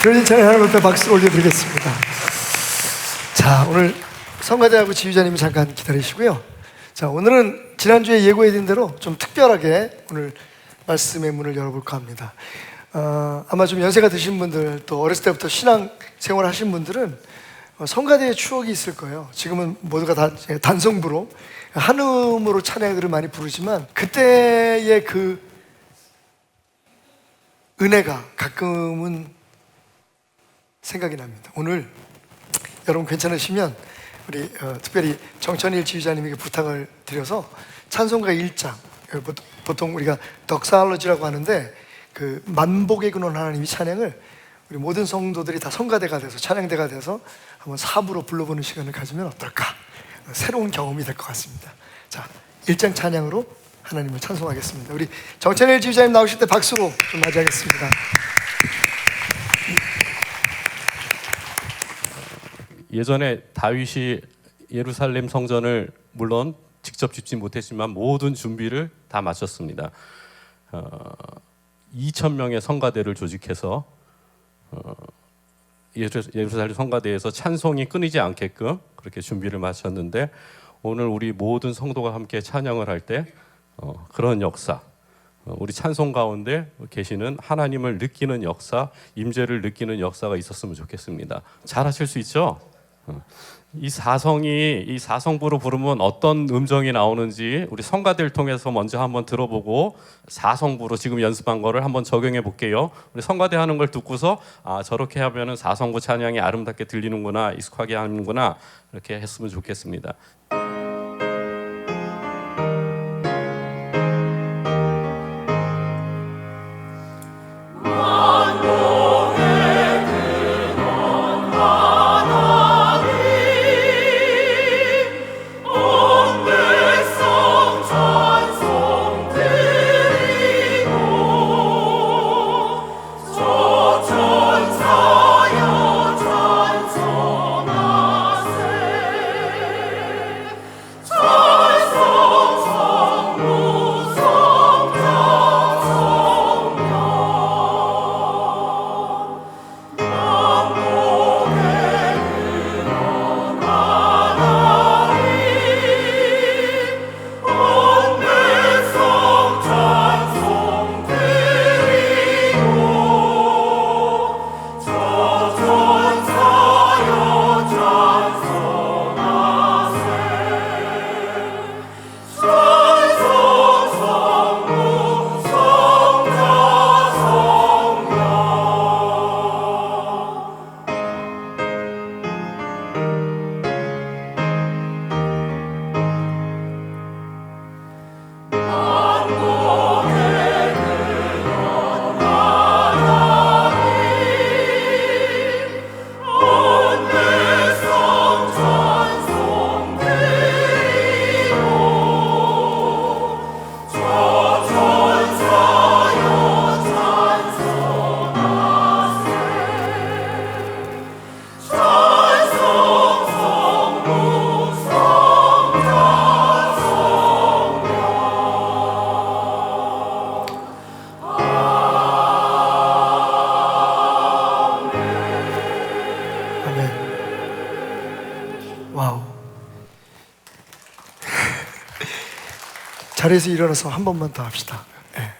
그러니 저희 하나님 앞에 박수를 올려드리겠습니다. 자, 오늘 성가대하고 지휘자님이 잠깐 기다리시고요. 자, 오늘은 지난주에 예고해드린 대로 좀 특별하게 오늘 말씀의 문을 열어볼까 합니다. 아마 좀 연세가 드신 분들, 또 어렸을 때부터 신앙 생활 하신 분들은 성가대의 추억이 있을 거예요. 지금은 모두가 다 단성부로 한음으로 찬양들을 많이 부르지만 그때의 그 은혜가 가끔은 생각이 납니다. 오늘 여러분 괜찮으시면 우리 특별히 정천일 지휘자님에게 부탁을 드려서 찬송가 1장, 보통 우리가 덕사알러지라고 하는데 그 만복의 근원 하나님이 찬양을 우리 모든 성도들이 다 성가대가 돼서 찬양대가 돼서 한번 사부로 불러보는 시간을 가지면 어떨까? 새로운 경험이 될 것 같습니다. 자, 1장 찬양으로 하나님을 찬송하겠습니다. 우리 정천일 지휘자님 나오실 때 박수로 좀 맞이하겠습니다. 예전에 다윗이 예루살렘 성전을 물론 직접 짓지 못했지만 모든 준비를 다 마쳤습니다. 2,000명의 성가대를 조직해서 예루살렘 성가대에서 찬송이 끊이지 않게끔 그렇게 준비를 마쳤는데 오늘 우리 모든 성도가 함께 찬양을 할 때 그런 역사, 우리 찬송 가운데 계시는 하나님을 느끼는 역사, 임재를 느끼는 역사가 있었으면 좋겠습니다. 잘 하실 수 있죠? 이 사성부로 부르면 어떤 음정이 나오는지 우리 성가대를 통해서 먼저 한번 들어보고 사성부로 지금 연습한 거를 한번 적용해 볼게요. 우리 성가대 하는 걸 듣고서 저렇게 하면은 사성부 찬양이 아름답게 들리는구나, 익숙하게 하는구나 이렇게 했으면 좋겠습니다. 자리에서 일어나서 한 번만 더 합시다. 예.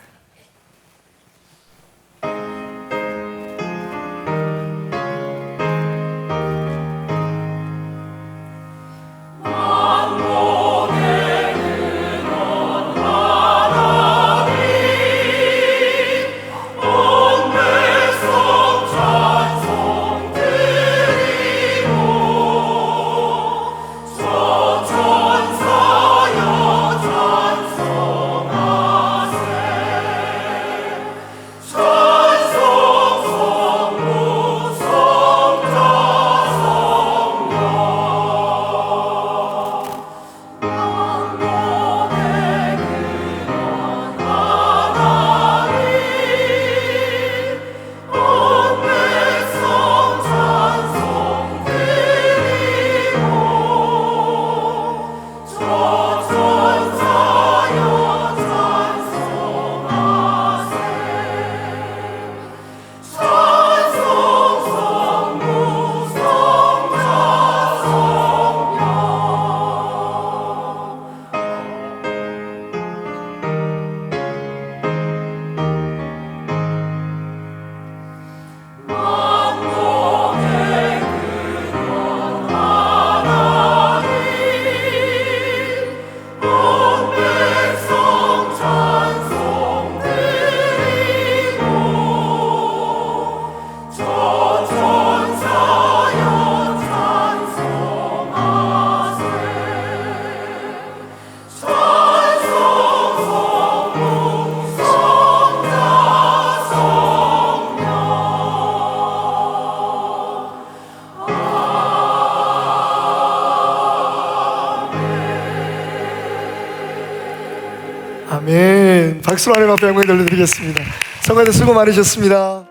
아멘. 박수로 하나님 앞에 영광 돌려드리겠습니다. 성가대 수고 많으셨습니다.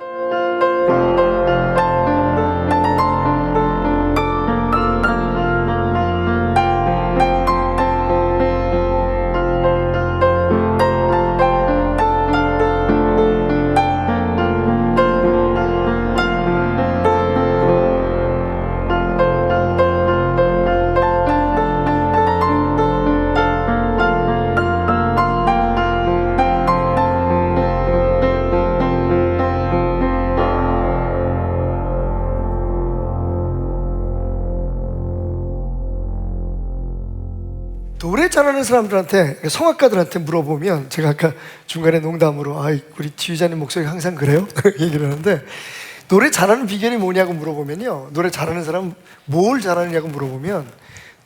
노래 잘하는 사람들한테, 성악가들한테 물어보면, 제가 아까 중간에 농담으로 우리 지휘자님 목소리 항상 그래요? 얘기를 하는데, 노래 잘하는 비결이 뭐냐고 물어보면요, 노래 잘하는 사람은 뭘 잘하느냐고 물어보면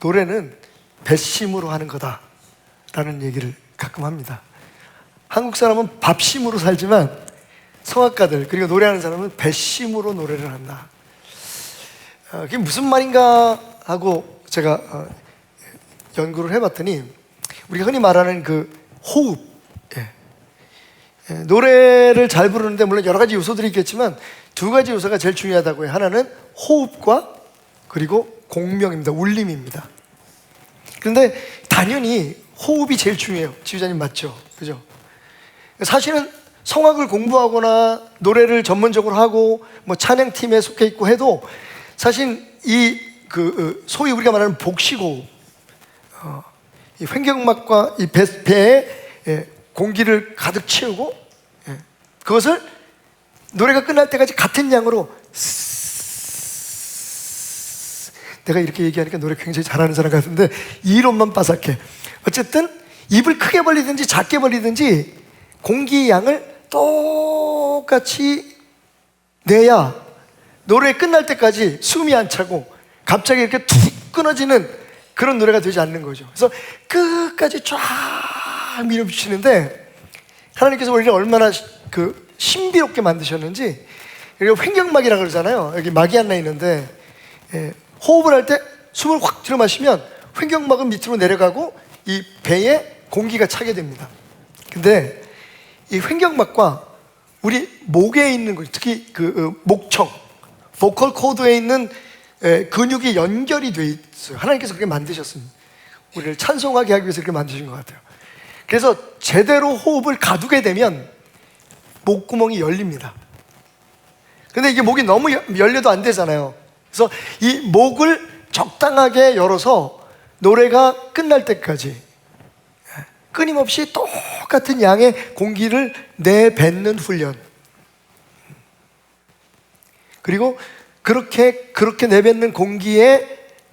노래는 배심으로 하는 거다 라는 얘기를 가끔 합니다. 한국 사람은 밥심으로 살지만 성악가들, 그리고 노래하는 사람은 배심으로 노래를 한다. 그게 무슨 말인가 하고 제가 연구를 해봤더니, 우리가 흔히 말하는 그 호흡, 노래를 잘 부르는데 물론 여러 가지 요소들이 있겠지만 두 가지 요소가 제일 중요하다고 해요. 하나는 호흡과 그리고 공명입니다. 울림입니다. 그런데 당연히 호흡이 제일 중요해요. 지휘자님 맞죠? 그죠? 사실은 성악을 공부하거나 노래를 전문적으로 하고 뭐 찬양팀에 속해 있고 해도 사실 이 소위 우리가 말하는 복식호흡, 이 횡격막과 이 배에 공기를 가득 채우고 그것을 노래가 끝날 때까지 같은 양으로 내가 이렇게 얘기하니까 노래 굉장히 잘하는 사람 같은데 이론만 빠삭해. 어쨌든 입을 크게 벌리든지 작게 벌리든지 공기의 양을 똑같이 내야 노래 끝날 때까지 숨이 안 차고 갑자기 이렇게 툭 끊어지는 그런 노래가 되지 않는 거죠. 그래서 끝까지 쫙 밀어붙이는데 하나님께서 우리를 얼마나 신비롭게 만드셨는지. 그리고 횡격막이라고 그러잖아요. 여기 막이 하나 있는데 호흡을 할 때 숨을 확 들여 마시면 횡격막은 밑으로 내려가고 이 배에 공기가 차게 됩니다. 근데 이 횡격막과 우리 목에 있는 것, 특히 목청, 보컬 코드에 있는 근육이 연결이 돼 있어요. 하나님께서 그렇게 만드셨습니다. 우리를 찬송하게 하기 위해서 그렇게 만드신 것 같아요. 그래서 제대로 호흡을 가두게 되면 목구멍이 열립니다. 근데 이게 목이 너무 열려도 안 되잖아요. 그래서 이 목을 적당하게 열어서 노래가 끝날 때까지 끊임없이 똑같은 양의 공기를 내뱉는 훈련. 그리고 그렇게 내뱉는 공기에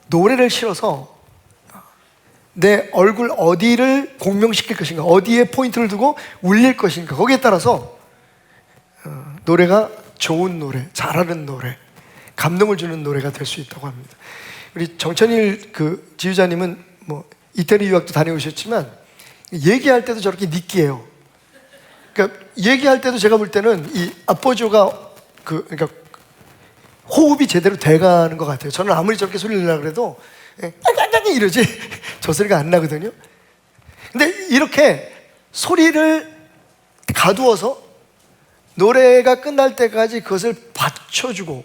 노래를 실어서 내 얼굴 어디를 공명시킬 것인가, 어디에 포인트를 두고 울릴 것인가, 거기에 따라서 노래가 좋은 노래, 잘하는 노래, 감동을 주는 노래가 될 수 있다고 합니다. 우리 정천일 그 지휘자님은 뭐 이태리 유학도 다녀오셨지만 얘기할 때도 저렇게 느끼해요. 그러니까 얘기할 때도 제가 볼 때는 이 아포지오가 그러니까 호흡이 제대로 돼가는 것 같아요. 저는 아무리 저렇게 소리를 내려고 해도 이러지 저 소리가 안 나거든요. 근데 이렇게 소리를 가두어서 노래가 끝날 때까지 그것을 받쳐주고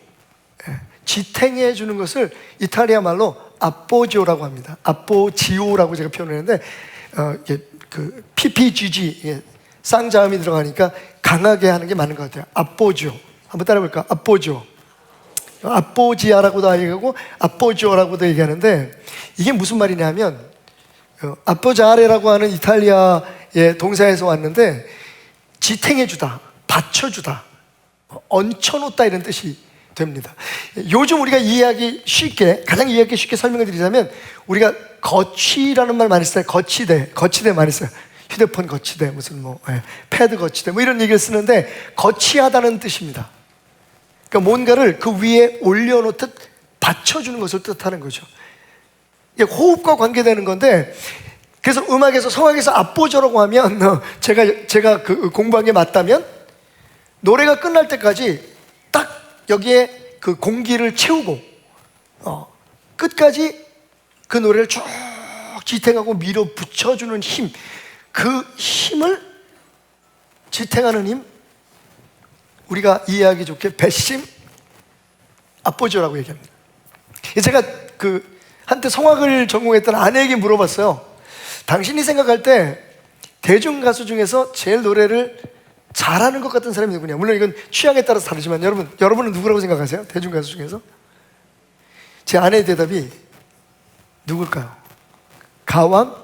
지탱해 주는 것을 이탈리아 말로 아포지오라고 합니다. 아포지오라고 제가 표현했는데 이게 그 PPGG 쌍자음이 들어가니까 강하게 하는 게 맞는 것 같아요. 아포지오. 한번 따라해볼까? 아포지오. 아포지아라고도 얘기하고 아포지오라고도 얘기하는데 이게 무슨 말이냐면 아포자레라고 하는 이탈리아의 동사에서 왔는데 지탱해주다, 받쳐주다, 얹혀놓다 이런 뜻이 됩니다. 요즘 우리가 가장 이해하기 쉽게 설명을 드리자면 우리가 거치라는 말 많이 써요. 거치대 많이 써요. 휴대폰 거치대, 무슨 패드 거치대 이런 얘기를 쓰는데 거치하다는 뜻입니다. 그러니까 뭔가를 그 위에 올려놓듯 받쳐주는 것을 뜻하는 거죠. 이게 호흡과 관계되는 건데, 그래서 음악에서 성악에서 아포저라고 하면 제가 그 공부한 게 맞다면 노래가 끝날 때까지 딱 여기에 그 공기를 채우고 끝까지 그 노래를 쭉 지탱하고 밀어붙여주는 힘, 그 힘을 지탱하는 힘, 우리가 이해하기 좋게 배심 아포지오라고 얘기합니다. 제가 한때 성악을 전공했던 아내에게 물어봤어요. 당신이 생각할 때 대중 가수 중에서 제일 노래를 잘하는 것 같은 사람이 누구냐? 물론 이건 취향에 따라서 다르지만 여러분은 누구라고 생각하세요? 대중 가수 중에서? 제 아내의 대답이 누굴까요? 가왕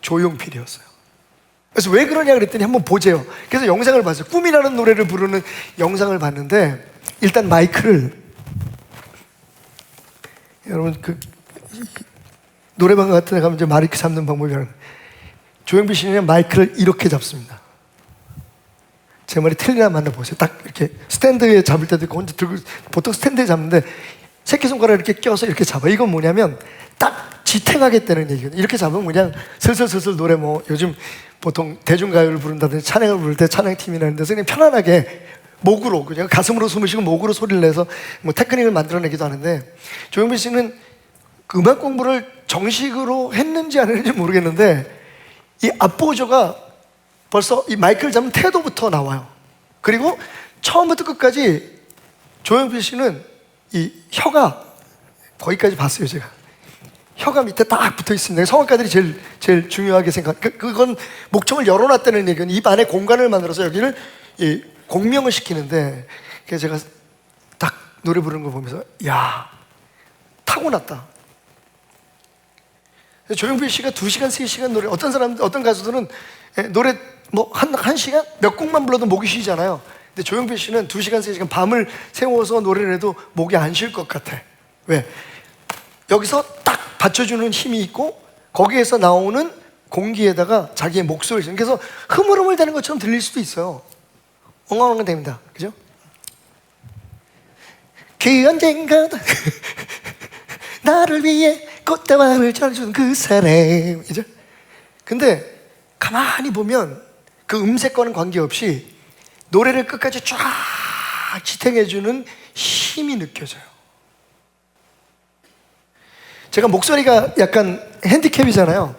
조용필이었어요. 그래서 왜 그러냐 그랬더니 한번 보세요. 그래서 영상을 봤어요. 꿈이라는 노래를 부르는 영상을 봤는데 일단 마이크를 여러분 노래방 같은 데 가면 이제 마이크 잡는 방법이라는 조용필 씨는 마이크를 이렇게 잡습니다. 제 말이 틀리나 맞나 보세요. 딱 이렇게 스탠드에 잡을 때도 있고 혼자 들고 보통 스탠드에 잡는데 새끼손가락을 이렇게 껴서 이렇게 잡아. 이건 뭐냐면 딱 지탱하겠다는 얘기거든요. 이렇게 잡으면 그냥 슬슬 노래 요즘 보통 대중가요를 부른다든지 찬양을 부를 때 찬양팀이나 데서 그냥 편안하게 목으로 그냥 가슴으로 숨을 쉬고 목으로 소리를 내서 테크닉을 만들어내기도 하는데 조용필 씨는 음악 공부를 정식으로 했는지 안 했는지 모르겠는데 이 아포조가 벌써 이 마이크를 잡는 태도부터 나와요. 그리고 처음부터 끝까지 조용필 씨는 이 혀가 거기까지 봤어요. 제가 혀가 밑에 딱 붙어 있습니다. 성악가들이 제일 중요하게 그건 목청을 열어놨다는 얘기는 입 안에 공간을 만들어서 여기를 공명을 시키는데 그래서 제가 딱 노래 부르는 거 보면서 야 타고났다. 조용필 씨가 2시간, 3시간 노래, 어떤 가수들은 노래 한 시간? 몇 곡만 불러도 목이 쉬잖아요. 근데 조용필 씨는 2시간, 3시간 밤을 세워서 노래를 해도 목이 안 쉴 것 같아. 왜? 여기서 딱 받쳐주는 힘이 있고 거기에서 나오는 공기에다가 자기의 목소리를 그래서 흐물흐물 되는 것처럼 들릴 수도 있어요. 엉엉엉 됩니다. 그죠? 그 언젠가 나를 위해 꽃다발을 전해준 그 사람. 그죠? 근데 가만히 보면 그 음색과는 관계없이 노래를 끝까지 쫙 지탱해주는 힘이 느껴져요. 제가 목소리가 약간 핸디캡이잖아요.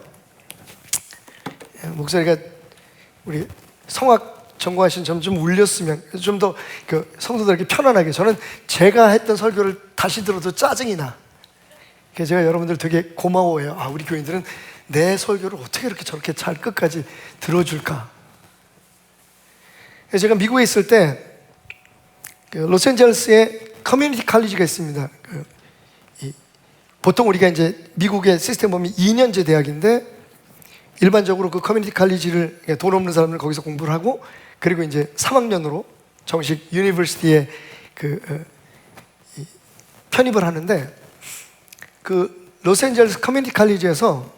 목소리가 우리 성악 전공하신 좀 울렸으면 좀 더 성도들에게 편안하게. 저는 제가 했던 설교를 다시 들어도 짜증이 나. 그래서 제가 여러분들 되게 고마워해요. 우리 교인들은 내 설교를 어떻게 이렇게 저렇게 잘 끝까지 들어줄까. 그래서 제가 미국에 있을 때 로스앤젤레스에 커뮤니티 칼리지가 있습니다. 보통 우리가 이제 미국의 시스템 보면 2년제 대학인데 일반적으로 그 커뮤니티 칼리지를 돈 없는 사람들 거기서 공부를 하고 그리고 이제 3학년으로 정식 유니버시티에 편입을 하는데 그 로스앤젤레스 커뮤니티 칼리지에서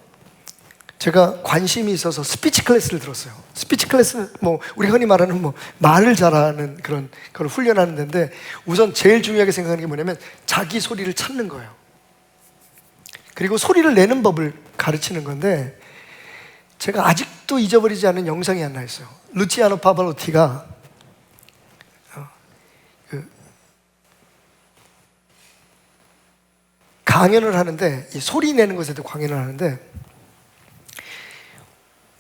제가 관심이 있어서 스피치 클래스를 들었어요. 스피치 클래스는 뭐 우리 흔히 말하는 뭐 말을 잘하는 그런 걸 훈련하는 데인데 우선 제일 중요하게 생각하는 게 뭐냐면 자기 소리를 찾는 거예요. 그리고 소리를 내는 법을 가르치는 건데 제가 아직도 잊어버리지 않은 영상이 하나 있어요. 루치아노 파발로티가 강연을 하는데 이 소리 내는 것에 대해 강연을 하는데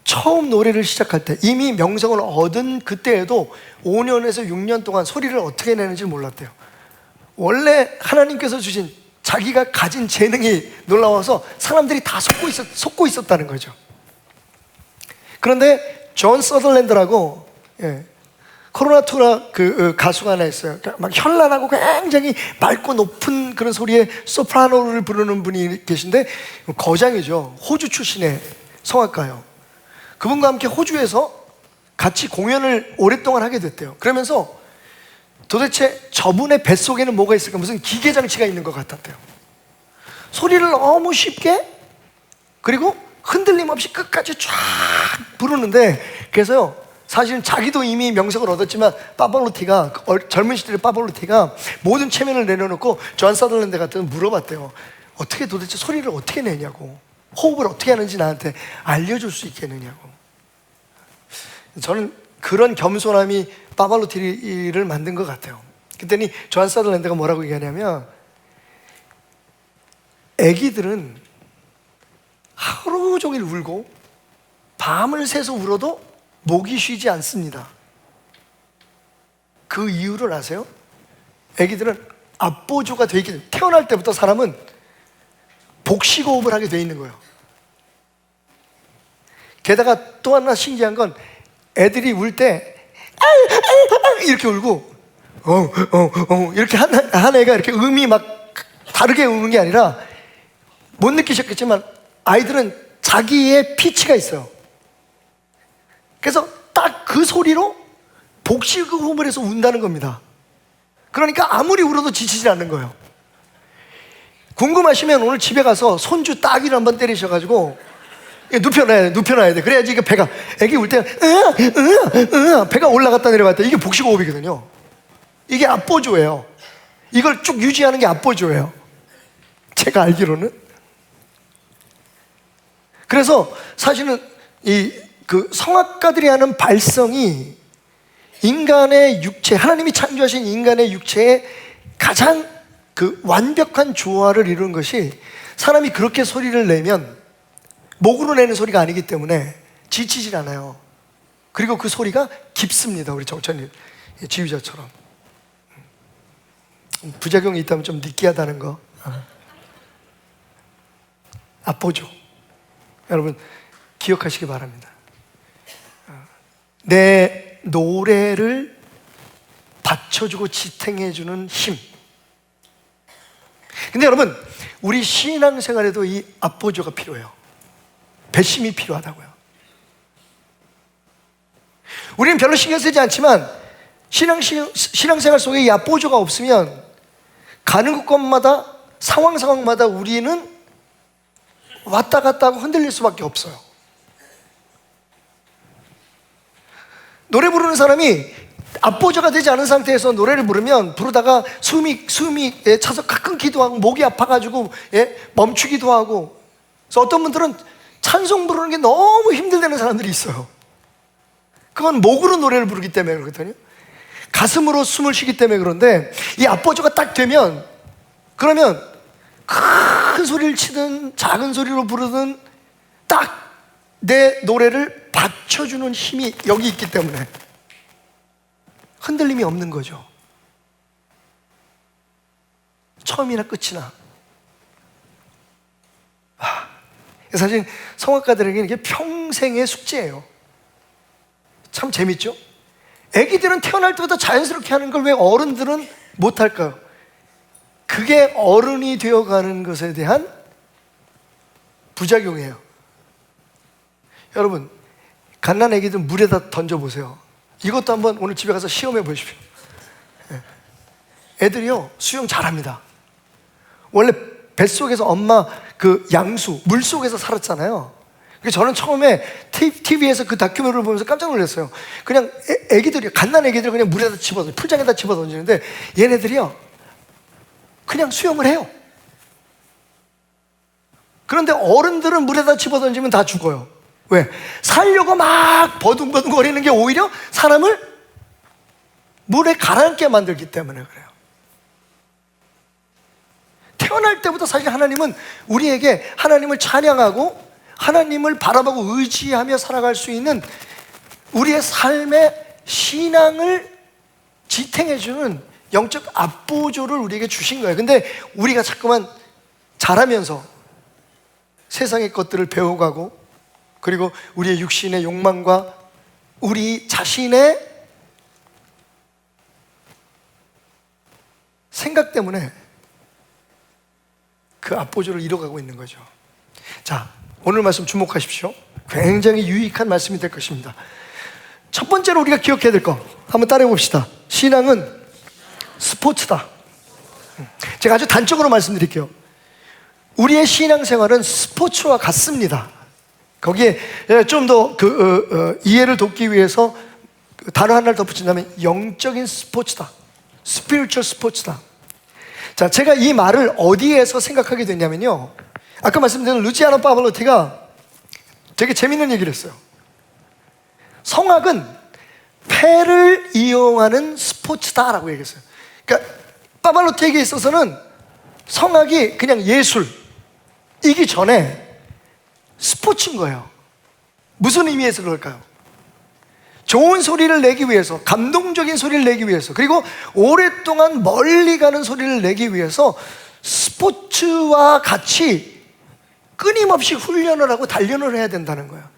처음 노래를 시작할 때 이미 명성을 얻은 그때에도 5년에서 6년 동안 소리를 어떻게 내는지 몰랐대요. 원래 하나님께서 주신 자기가 가진 재능이 놀라워서 사람들이 다 속고 있었다는 거죠. 그런데 존 서덜랜드라고 코로나2라 그 가수가 하나 있어요. 막 현란하고 굉장히 맑고 높은 그런 소리의 소프라노를 부르는 분이 계신데 거장이죠. 호주 출신의 성악가요. 그분과 함께 호주에서 같이 공연을 오랫동안 하게 됐대요. 그러면서 도대체 저분의 뱃속에는 뭐가 있을까? 무슨 기계장치가 있는 것 같았대요. 소리를 너무 쉽게 그리고 흔들림 없이 끝까지 쫙 부르는데 그래서요 사실은 자기도 이미 명성을 얻었지만 파볼로티가 젊은 시절에 파볼로티가 모든 체면을 내려놓고 존 서덜랜드 같은 물어봤대요. 어떻게 도대체 소리를 어떻게 내냐고 호흡을 어떻게 하는지 나한테 알려줄 수 있겠느냐고. 저는 그런 겸손함이 파발로티를 만든 것 같아요. 그랬더니 존 서덜랜드가 뭐라고 얘기하냐면 애기들은 하루 종일 울고 밤을 새서 울어도 목이 쉬지 않습니다. 그 이유를 아세요? 애기들은 앞보조가 돼 있기 때문에 태어날 때부터 사람은 복식호흡을 하게 돼 있는 거예요. 게다가 또 하나 신기한 건 애들이 울 때 이렇게 울고 이렇게 한 애가 이렇게 음이 막 다르게 우는 게 아니라 못 느끼셨겠지만 아이들은 자기의 피치가 있어요. 그래서 딱 그 소리로 복식호흡을 해서 운다는 겁니다. 그러니까 아무리 울어도 지치지 않는 거예요. 궁금하시면 오늘 집에 가서 손주 따귀를 한번 때리셔가지고 눕혀놔야 돼. 그래야지 이게 배가 애기 울 때 배가 올라갔다 내려갔다 이게 복식호흡이거든요. 이게 앞보조예요. 이걸 쭉 유지하는 게 앞보조예요. 제가 알기로는. 그래서 사실은 그 성악가들이 하는 발성이 인간의 육체, 하나님이 창조하신 인간의 육체의 가장 그 완벽한 조화를 이루는 것이 사람이 그렇게 소리를 내면 목으로 내는 소리가 아니기 때문에 지치질 않아요. 그리고 그 소리가 깊습니다. 우리 정천일 지휘자처럼. 부작용이 있다면 좀 느끼하다는 거. 앞보죠. 여러분 기억하시기 바랍니다. 내 노래를 받쳐주고 지탱해주는 힘. 근데 여러분 우리 신앙생활에도 이 앞보조가 필요해요. 배심이 필요하다고요. 우리는 별로 신경 쓰지 않지만 신앙생활 속에 이 앞보조가 없으면 가는 곳마다 상황마다 우리는 왔다 갔다 하고 흔들릴 수밖에 없어요. 노래 부르는 사람이 앞보조가 되지 않은 상태에서 노래를 부르다가 숨이 차서 끊기도 하고 목이 아파가지고 멈추기도 하고. 그래서 어떤 분들은 찬송 부르는 게 너무 힘들다는 사람들이 있어요. 그건 목으로 노래를 부르기 때문에 그렇거든요. 가슴으로 숨을 쉬기 때문에 그런데 이 앞보조가 딱 되면 그러면 큰 소리를 치든 작은 소리로 부르든 딱 내 노래를 받쳐주는 힘이 여기 있기 때문에 흔들림이 없는 거죠. 처음이나 끝이나. 사실 성악가들에게는 이게 평생의 숙제예요. 참 재밌죠? 애기들은 태어날 때부터 자연스럽게 하는 걸 왜 어른들은 못할까요? 그게 어른이 되어가는 것에 대한 부작용이에요. 여러분, 갓난 애기들 물에다 던져보세요. 이것도 한번 오늘 집에 가서 시험해 보십시오. 애들이요, 수영 잘합니다. 원래 뱃속에서 엄마 그 양수, 물 속에서 살았잖아요. 그래서 저는 처음에 TV에서 그 다큐멘터리를 보면서 깜짝 놀랐어요. 그냥 애기들이, 갓난 애기들 그냥 물에다 집어던져, 풀장에다 집어던지는데 얘네들이요, 그냥 수영을 해요. 그런데 어른들은 물에다 집어던지면 다 죽어요. 왜? 살려고 막 버둥버둥 거리는 게 오히려 사람을 물에 가라앉게 만들기 때문에 그래요. 태어날 때부터 사실 하나님은 우리에게 하나님을 찬양하고 하나님을 바라보고 의지하며 살아갈 수 있는 우리의 삶의 신앙을 지탱해주는 영적 앞보조를 우리에게 주신 거예요. 근데 우리가 자꾸만 자라면서 세상의 것들을 배워가고, 그리고 우리의 육신의 욕망과 우리 자신의 생각 때문에 그 앞보조를 잃어가고 있는 거죠. 자, 오늘 말씀 주목하십시오. 굉장히 유익한 말씀이 될 것입니다. 첫 번째로 우리가 기억해야 될 거 한번 따라해 봅시다. 신앙은 스포츠다. 제가 아주 단적으로 말씀드릴게요. 우리의 신앙생활은 스포츠와 같습니다. 거기에 좀 더 이해를 돕기 위해서 단어 하나를 덧붙인다면 영적인 스포츠다. 스피리추얼 스포츠다. 자, 제가 이 말을 어디에서 생각하게 됐냐면요, 아까 말씀드린 루치아노 파발로티가 되게 재밌는 얘기를 했어요. 성악은 폐를 이용하는 스포츠다라고 얘기했어요. 그러니까 파발로티에게 있어서는 성악이 그냥 예술이기 전에 스포츠인 거예요. 무슨 의미에서 그럴까요? 좋은 소리를 내기 위해서, 감동적인 소리를 내기 위해서, 그리고 오랫동안 멀리 가는 소리를 내기 위해서 스포츠와 같이 끊임없이 훈련을 하고 단련을 해야 된다는 거예요.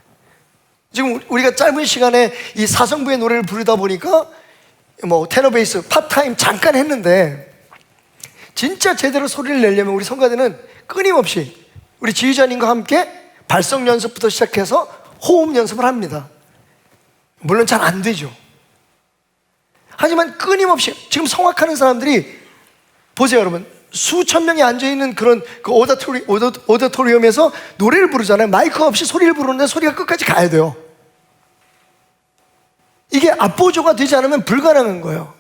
지금 우리가 짧은 시간에 이 사성부의 노래를 부르다 보니까 뭐 테너 베이스 파타임 잠깐 했는데, 진짜 제대로 소리를 내려면 우리 성가대는 끊임없이 우리 지휘자님과 함께 발성 연습부터 시작해서 호흡 연습을 합니다. 물론 잘 안 되죠. 하지만 끊임없이, 지금 성악하는 사람들이 보세요, 여러분. 수천 명이 앉아있는 그런 그 오디토리움에서 노래를 부르잖아요. 마이크 없이 소리를 부르는데 소리가 끝까지 가야 돼요. 이게 앞보조가 되지 않으면 불가능한 거예요.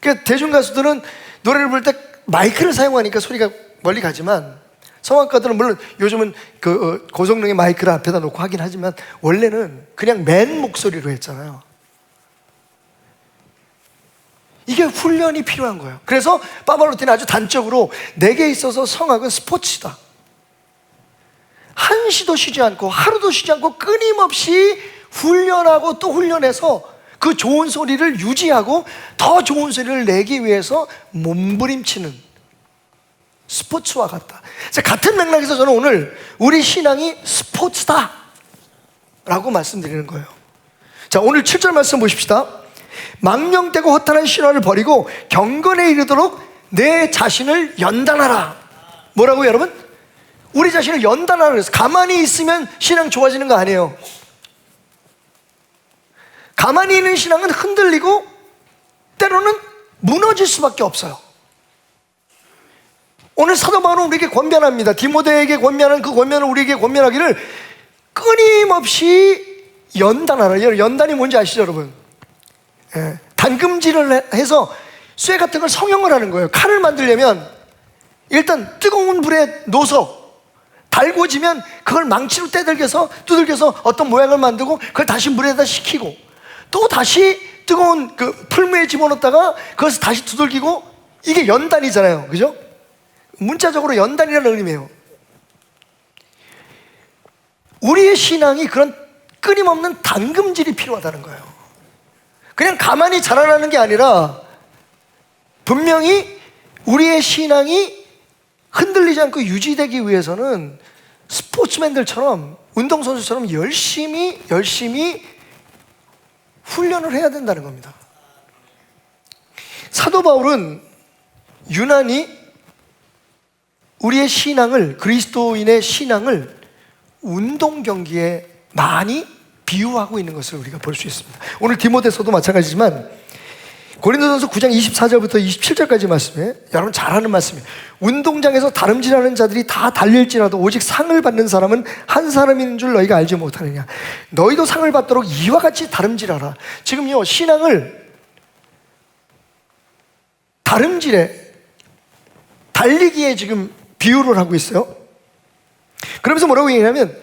그러니까 대중 가수들은 노래를 부를 때 마이크를 사용하니까 소리가 멀리 가지만, 성악가들은 물론 요즘은 그 고성능의 마이크를 앞에다 놓고 하긴 하지만 원래는 그냥 맨 목소리로 했잖아요. 이게 훈련이 필요한 거예요. 그래서 파발로티는 아주 단적으로 내게 있어서 성악은 스포츠다. 한시도 쉬지 않고 하루도 쉬지 않고 끊임없이 훈련하고 또 훈련해서 그 좋은 소리를 유지하고 더 좋은 소리를 내기 위해서 몸부림치는 스포츠와 같다. 같은 맥락에서 저는 오늘 우리 신앙이 스포츠다 라고 말씀드리는 거예요. 자, 오늘 7절 말씀 보십시다. 망령되고 허탄한 신화를 버리고 경건에 이르도록 내 자신을 연단하라. 뭐라고요, 여러분? 우리 자신을 연단하라 그래서 가만히 있으면 신앙 좋아지는 거 아니에요. 가만히 있는 신앙은 흔들리고 때로는 무너질 수밖에 없어요. 오늘 사도 바울은 우리에게 권면합니다. 디모데에게 권면한 그 권면을 우리에게 권면하기를 끊임없이 연단하라. 연단이 뭔지 아시죠, 여러분? 담금질을 해서 쇠 같은 걸 성형을 하는 거예요. 칼을 만들려면 일단 뜨거운 불에 놓아서 달궈지면 그걸 망치로 두들겨서 어떤 모양을 만들고 그걸 다시 물에다 식히고 또 다시 뜨거운 그 풀무에 집어넣었다가 그것을 다시 두들기고, 이게 연단이잖아요. 그죠? 문자적으로 연단이라는 의미예요. 우리의 신앙이 그런 끊임없는 담금질이 필요하다는 거예요. 그냥 가만히 자라나는 게 아니라 분명히 우리의 신앙이 흔들리지 않고 유지되기 위해서는 스포츠맨들처럼, 운동선수처럼 열심히 훈련을 해야 된다는 겁니다. 사도 바울은 유난히 우리의 신앙을, 그리스도인의 신앙을 운동 경기에 많이 비유하고 있는 것을 우리가 볼 수 있습니다. 오늘 디모데서도 마찬가지지만 고린도전서 9장 24절부터 27절까지 말씀에 여러분 잘 아는 말씀이에요. 운동장에서 다름질하는 자들이 다 달릴지라도 오직 상을 받는 사람은 한 사람인 줄 너희가 알지 못하느냐. 너희도 상을 받도록 이와 같이 다름질하라. 지금요, 신앙을 다름질에, 달리기에 지금 비유를 하고 있어요. 그러면서 뭐라고 얘기하냐면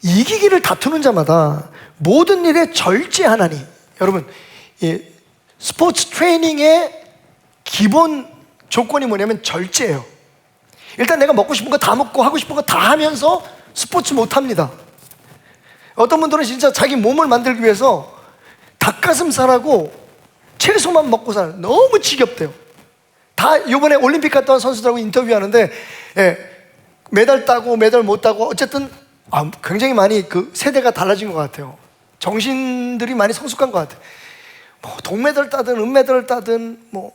이기기를 다투는 자마다 모든 일에 절제하나니. 여러분, 이 스포츠 트레이닝의 기본 조건이 뭐냐면 절제예요. 일단 내가 먹고 싶은 거 다 먹고 하고 싶은 거 다 하면서 스포츠 못 합니다. 어떤 분들은 진짜 자기 몸을 만들기 위해서 닭가슴살하고 채소만 먹고 사는, 너무 지겹대요. 다 이번에 올림픽 갔다 온 선수들하고 인터뷰하는데 메달 따고 메달 못 따고 어쨌든 굉장히 많이 그 세대가 달라진 것 같아요. 정신들이 많이 성숙한 것 같아요. 뭐 동메달 따든 은메달을 따든 뭐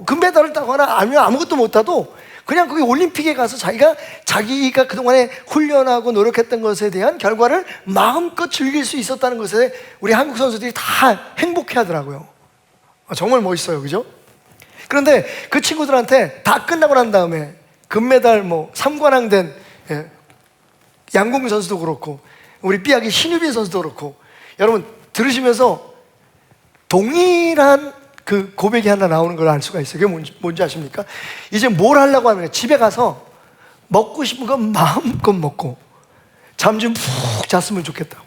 금메달을 따거나 아니면 아무것도 못 따도 그냥 거기 올림픽에 가서 자기가 그동안에 훈련하고 노력했던 것에 대한 결과를 마음껏 즐길 수 있었다는 것에 우리 한국 선수들이 다 행복해 하더라고요. 정말 멋있어요. 그죠? 그런데 그 친구들한테 다 끝나고 난 다음에 금메달 뭐 3관왕 된 양궁 선수도 그렇고 우리 삐약이 신유빈 선수도 그렇고 여러분 들으시면서 동일한 그 고백이 하나 나오는 걸 알 수가 있어요. 그게 뭔지 아십니까? 이제 뭘 하려고 하면 집에 가서 먹고 싶은 거 마음껏 먹고 잠 좀 푹 잤으면 좋겠다고.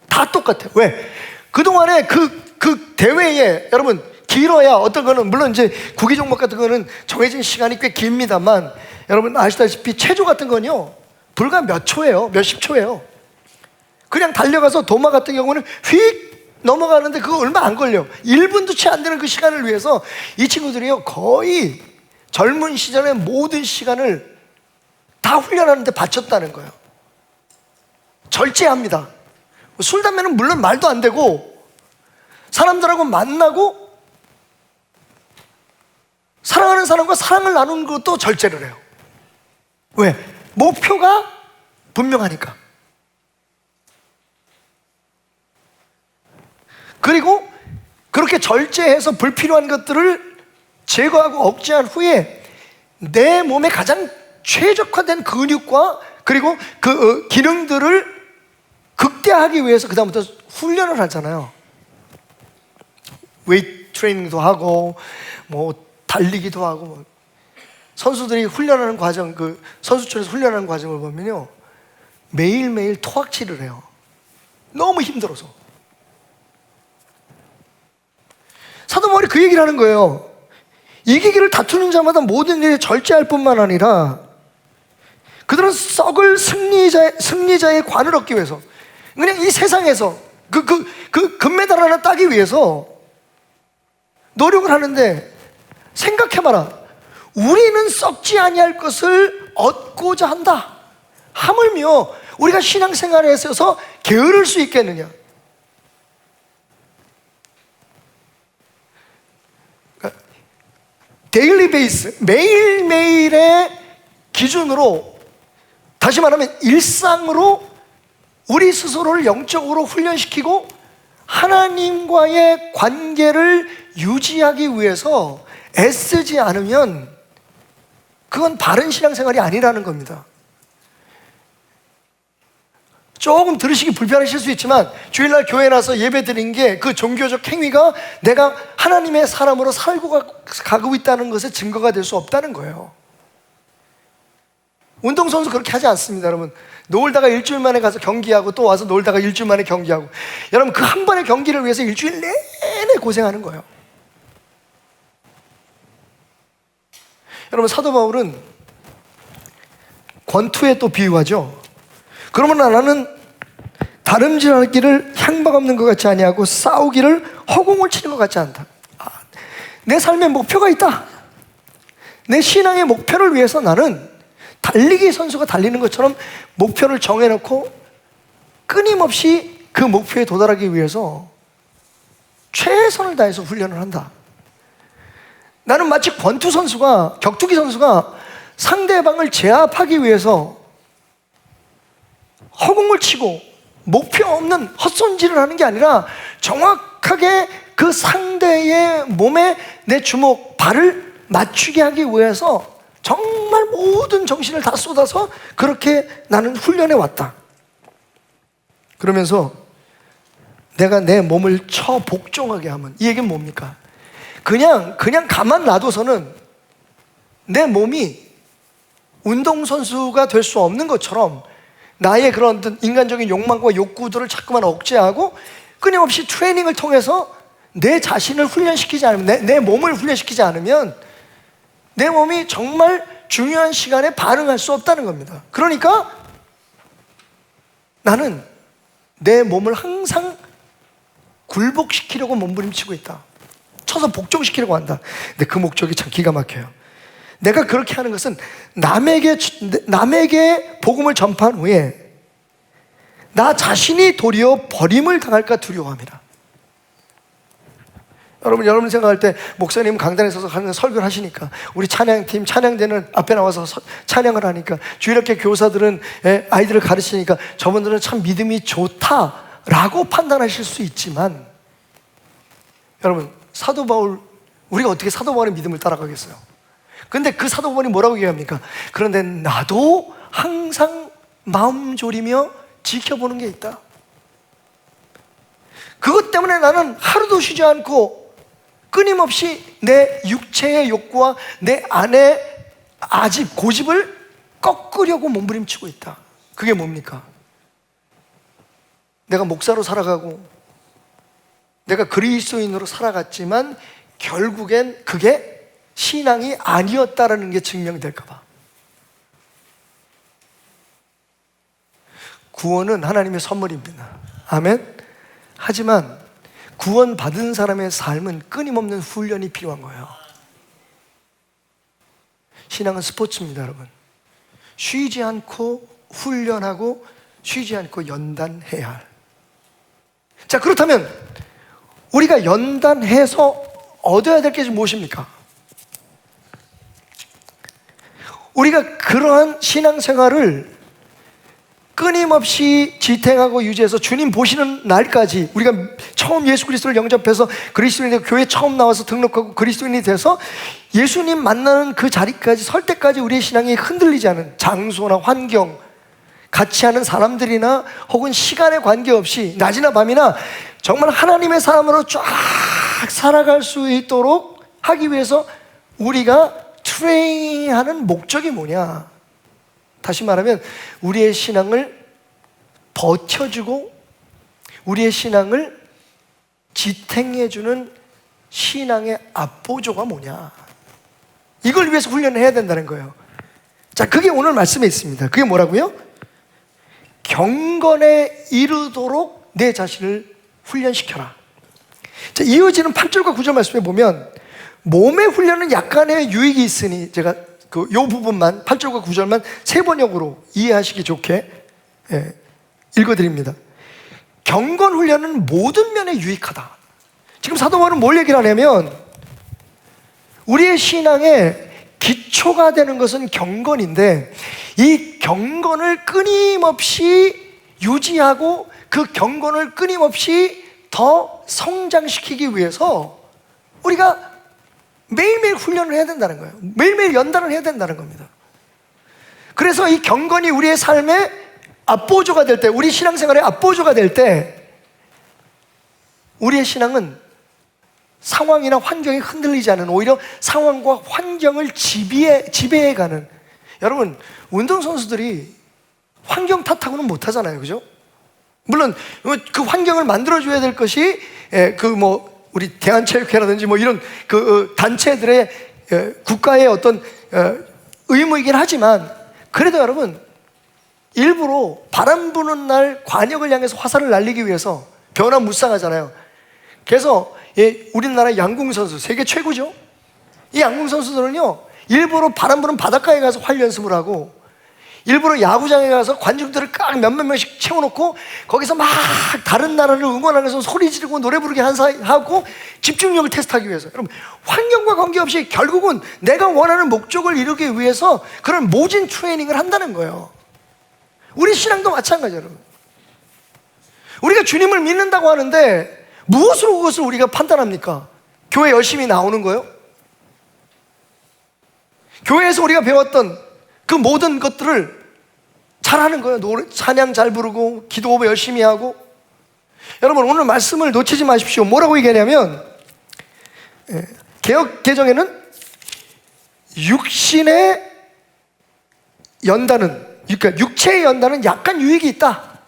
다 똑같아요. 왜? 그동안에 그 대회에 여러분 길어야 어떤 거는 물론 이제 구기 종목 같은 거는 정해진 시간이 꽤 깁니다만 여러분 아시다시피 체조 같은 건요 불과 몇 초예요. 몇십 초예요. 그냥 달려가서 도마 같은 경우는 휙 넘어가는데 그거 얼마 안 걸려. 1분도 채 안 되는 그 시간을 위해서 이 친구들이요 거의 젊은 시절의 모든 시간을 다 훈련하는데 바쳤다는 거예요. 절제합니다. 술, 담배는 물론 말도 안 되고 사람들하고 만나고 사랑하는 사람과 사랑을 나누는 것도 절제를 해요. 왜? 목표가 분명하니까. 그리고 그렇게 절제해서 불필요한 것들을 제거하고 억제한 후에 내 몸에 가장 최적화된 근육과 그리고 그 기능들을 극대화하기 위해서 그다음부터 훈련을 하잖아요. 웨이트 트레이닝도 하고 뭐 달리기도 하고 뭐. 선수들이 훈련하는 과정, 그 선수촌에서 훈련하는 과정을 보면요 매일매일 토악질을 해요. 너무 힘들어서. 사도 바울이 그 얘기를 하는 거예요. 이기기를 다투는 자마다 모든 일에 절제할 뿐만 아니라 그들은 썩을 승리자의 관을 얻기 위해서 그냥 이 세상에서 그 금메달 하나 따기 위해서 노력을 하는데 생각해봐라. 우리는 썩지 아니할 것을 얻고자 한다. 하물며 우리가 신앙생활에 있어서 게으를 수 있겠느냐. 데일리 베이스, 매일매일의 기준으로, 다시 말하면 일상으로 우리 스스로를 영적으로 훈련시키고 하나님과의 관계를 유지하기 위해서 애쓰지 않으면 그건 바른 신앙생활이 아니라는 겁니다. 조금 들으시기 불편하실 수 있지만 주일날 교회 나서 예배 드린 게 그 종교적 행위가 내가 하나님의 사람으로 살고 가고 있다는 것의 증거가 될 수 없다는 거예요. 운동선수 그렇게 하지 않습니다. 여러분 놀다가 일주일 만에 가서 경기하고 또 와서 놀다가 일주일 만에 경기하고 여러분 그 한 번의 경기를 위해서 일주일 내내 고생하는 거예요. 여러분 사도 바울은 권투에 또 비유하죠. 그러면 나는 다름질하기를 향박 없는 것 같지 아니하고 싸우기를 허공을 치는 것 같지 않다. 내 삶에 목표가 있다. 내 신앙의 목표를 위해서 나는 달리기 선수가 달리는 것처럼 목표를 정해놓고 끊임없이 그 목표에 도달하기 위해서 최선을 다해서 훈련을 한다. 나는 마치 권투 선수가, 격투기 선수가 상대방을 제압하기 위해서 허공을 치고 목표 없는 헛손질을 하는 게 아니라 정확하게 그 상대의 몸에 내 주먹, 발을 맞추게 하기 위해서 정말 모든 정신을 다 쏟아서 그렇게 나는 훈련해 왔다. 그러면서 내가 내 몸을 처복종하게 하면, 이 얘기는 뭡니까? 그냥 가만 놔둬서는 내 몸이 운동선수가 될 수 없는 것처럼 나의 그런 어떤 인간적인 욕망과 욕구들을 자꾸만 억제하고 끊임없이 트레이닝을 통해서 내 자신을 훈련시키지 않으면, 내 몸을 훈련시키지 않으면 내 몸이 정말 중요한 시간에 반응할 수 없다는 겁니다. 그러니까 나는 내 몸을 항상 굴복시키려고 몸부림치고 있다. 쳐서 복종시키려고 한다. 근데 그 목적이 참 기가 막혀요. 내가 그렇게 하는 것은 남에게 복음을 전파한 후에 나 자신이 도리어 버림을 당할까 두려워합니다. 여러분 생각할 때 목사님 강단에 서서 하는 설교를 하시니까, 우리 찬양팀 찬양대는 앞에 나와서 찬양을 하니까, 주일학교 교사들은 아이들을 가르치니까 저분들은 참 믿음이 좋다라고 판단하실 수 있지만, 여러분 사도 바울, 우리가 어떻게 사도 바울의 믿음을 따라가겠어요? 근데 그 사도 바울이 뭐라고 얘기합니까? 그런데 나도 항상 마음 졸이며 지켜보는 게 있다. 그것 때문에 나는 하루도 쉬지 않고 끊임없이 내 육체의 욕구와 내 안의 아집, 고집을 꺾으려고 몸부림치고 있다. 그게 뭡니까? 내가 목사로 살아가고 내가 그리스도인으로 살아갔지만 결국엔 그게 신앙이 아니었다라는 게 증명될까 봐. 구원은 하나님의 선물입니다. 아멘. 하지만 구원받은 사람의 삶은 끊임없는 훈련이 필요한 거예요. 신앙은 스포츠입니다, 여러분. 쉬지 않고 훈련하고 쉬지 않고 연단해야 할. 자, 그렇다면 우리가 연단해서 얻어야 될 게 무엇입니까? 우리가 그러한 신앙생활을 끊임없이 지탱하고 유지해서 주님 보시는 날까지, 우리가 처음 예수 그리스도를 영접해서 그리스도인이 교회 처음 나와서 등록하고 그리스도인이 돼서 예수님 만나는 그 자리까지 설 때까지 우리의 신앙이 흔들리지 않은, 장소나 환경, 같이 하는 사람들이나 혹은 시간에 관계없이 낮이나 밤이나 정말 하나님의 사람으로 쫙 살아갈 수 있도록 하기 위해서 우리가 트레이닝하는 목적이 뭐냐? 다시 말하면 우리의 신앙을 버텨주고 우리의 신앙을 지탱해주는 신앙의 앞보조가 뭐냐? 이걸 위해서 훈련을 해야 된다는 거예요. 자, 그게 오늘 말씀에 있습니다. 그게 뭐라고요? 경건에 이르도록 내 자신을 훈련시켜라. 자, 이어지는 8절과 9절 말씀에 보면 몸의 훈련은 약간의 유익이 있으니, 제가 요 부분만 8절과 9절만 세 번역으로 이해하시기 좋게 읽어드립니다. 경건 훈련은 모든 면에 유익하다. 지금 사도 바울은 뭘 얘기를 하냐면 우리의 신앙의 기초가 되는 것은 경건인데 이 경건을 끊임없이 유지하고 그 경건을 끊임없이 더 성장시키기 위해서 우리가 매일매일 훈련을 해야 된다는 거예요. 매일매일 연단을 해야 된다는 겁니다. 그래서 이 경건이 우리의 삶의 앞보조가 될 때, 우리 신앙생활의 앞보조가 될 때 우리의 신앙은 상황이나 환경이 흔들리지 않은, 오히려 상황과 환경을 지배해가는. 여러분, 운동선수들이 환경 탓하고는 못하잖아요, 그죠? 물론 그 환경을 만들어줘야 될 것이 우리 대한체육회라든지 이런 단체들의 국가의 어떤 의무이긴 하지만, 그래도 여러분 일부러 바람 부는 날 관역을 향해서 화살을 날리기 위해서 변화무쌍하잖아요. 그래서 우리나라 양궁 선수 세계 최고죠. 이 양궁 선수들은요 일부러 바람 부는 바닷가에 가서 활 연습을 하고 일부러 야구장에 가서 관중들을 깍 몇몇 명씩 채워놓고 거기서 막 다른 나라를 응원하면서 소리 지르고 노래 부르게 하고 집중력을 테스트하기 위해서. 여러분, 환경과 관계없이 결국은 내가 원하는 목적을 이루기 위해서 그런 모진 트레이닝을 한다는 거예요. 우리 신앙도 마찬가지예요, 여러분. 우리가 주님을 믿는다고 하는데 무엇으로 그것을 우리가 판단합니까? 교회 열심히 나오는 거요? 교회에서 우리가 배웠던 그 모든 것들을 잘하는 거예요. 노래, 찬양 잘 부르고 기도 열심히 하고. 여러분 오늘 말씀을 놓치지 마십시오. 뭐라고 얘기하냐면 개역 개정에는 육신의 연단은, 그러니까 육체의 연단은 약간 유익이 있다.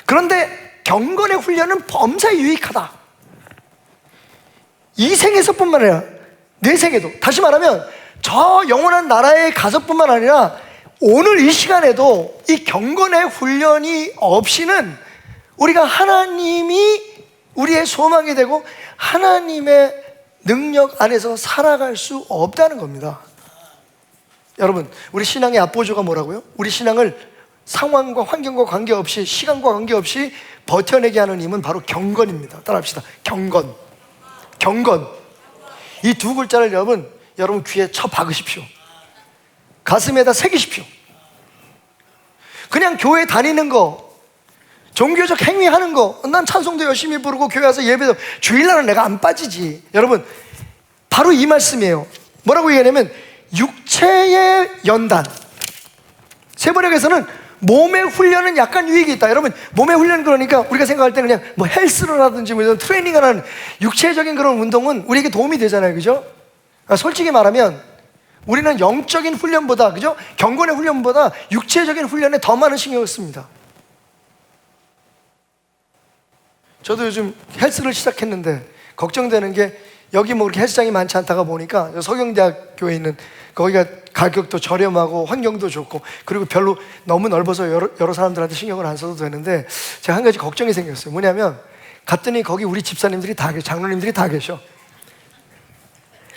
그런데 경건의 훈련은 범사에 유익하다. 이 생에서뿐만 아니라 내 생에도, 다시 말하면 저 영원한 나라에 가서뿐만 아니라 오늘 이 시간에도 이 경건의 훈련이 없이는 우리가 하나님이 우리의 소망이 되고 하나님의 능력 안에서 살아갈 수 없다는 겁니다. 여러분, 우리 신앙의 앞보조가 뭐라고요? 우리 신앙을 상황과 환경과 관계없이, 시간과 관계없이 버텨내게 하는 힘은 바로 경건입니다. 따라합시다. 경건. 경건. 이 두 글자를 여러분 귀에 쳐 박으십시오. 가슴에다 새기십시오. 그냥 교회 다니는 거, 종교적 행위하는 거, 난 찬송도 열심히 부르고 교회 와서 예배도, 주일날은 내가 안 빠지지. 여러분, 바로 이 말씀이에요. 뭐라고 얘기하냐면 육체의 연단. 세번역에서는 몸의 훈련은 약간 유익이 있다. 여러분, 몸의 훈련, 그러니까 우리가 생각할 때는 그냥 뭐 헬스를 하든지 뭐 이런 트레이닝을 하는 육체적인 그런 운동은 우리에게 도움이 되잖아요. 그죠? 솔직히 말하면 우리는 영적인 훈련보다, 그죠? 경건의 훈련보다 육체적인 훈련에 더 많은 신경을 씁니다. 저도 요즘 헬스를 시작했는데 걱정되는 게, 여기 뭐 그렇게 헬스장이 많지 않다가 보니까 서경대학교에 있는, 거기가 가격도 저렴하고 환경도 좋고 그리고 별로 너무 넓어서 여러 사람들한테 신경을 안 써도 되는데, 제가 한 가지 걱정이 생겼어요. 뭐냐면 갔더니 거기 우리 집사님들이 다 계셔. 장로님들이 다 계셔.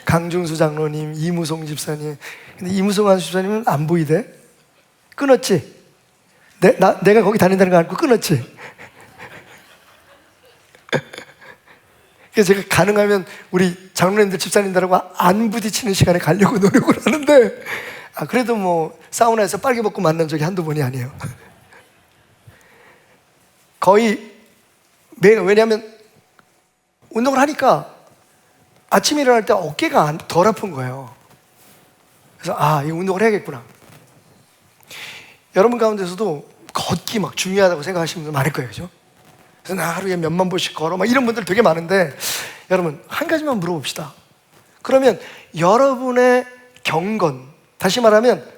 강중수 장로님, 이무송 집사님. 근데 이무송 집사님은 안 보이대. 끊었지? 내가 거기 다닌다는 거 알고 끊었지? 그래서 제가 가능하면 우리 장로님들, 집사님들하고 안 부딪히는 시간에 가려고 노력을 하는데, 그래도 뭐 사우나에서 빨개 벗고 만난 적이 한두 번이 아니에요. 거의 왜냐하면 운동을 하니까 아침에 일어날 때 어깨가 덜 아픈 거예요. 그래서 이 운동을 해야겠구나. 여러분 가운데서도 걷기 막 중요하다고 생각하시는 분들 많을 거예요. 그죠? 그래서 나 하루에 몇만 보씩 걸어 막 이런 분들 되게 많은데, 여러분 한 가지만 물어봅시다. 그러면 여러분의 경건, 다시 말하면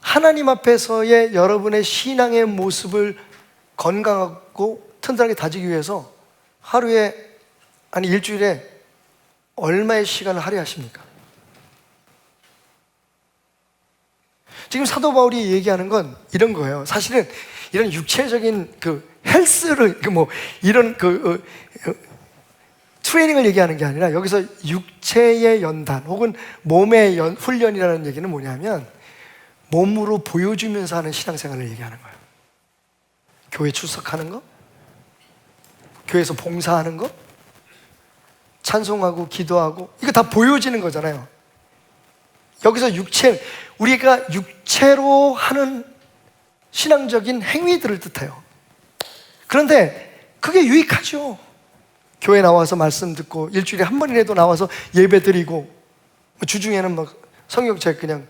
하나님 앞에서의 여러분의 신앙의 모습을 건강하고 튼튼하게 다지기 위해서 하루에, 아니 일주일에 얼마의 시간을 할애하십니까? 지금 사도 바울이 얘기하는 건 이런 거예요. 사실은 이런 육체적인 헬스를, 이런 트레이닝을 얘기하는 게 아니라, 여기서 육체의 연단 혹은 몸의 훈련이라는 얘기는 뭐냐면 몸으로 보여주면서 하는 신앙생활을 얘기하는 거예요. 교회 출석하는 거, 교회에서 봉사하는 거, 찬송하고 기도하고, 이거 다 보여지는 거잖아요. 여기서 우리가 육체로 하는 신앙적인 행위들을 뜻해요. 그런데 그게 유익하죠. 교회 나와서 말씀 듣고 일주일에 한 번이라도 나와서 예배 드리고, 주중에는 막 성경책 그냥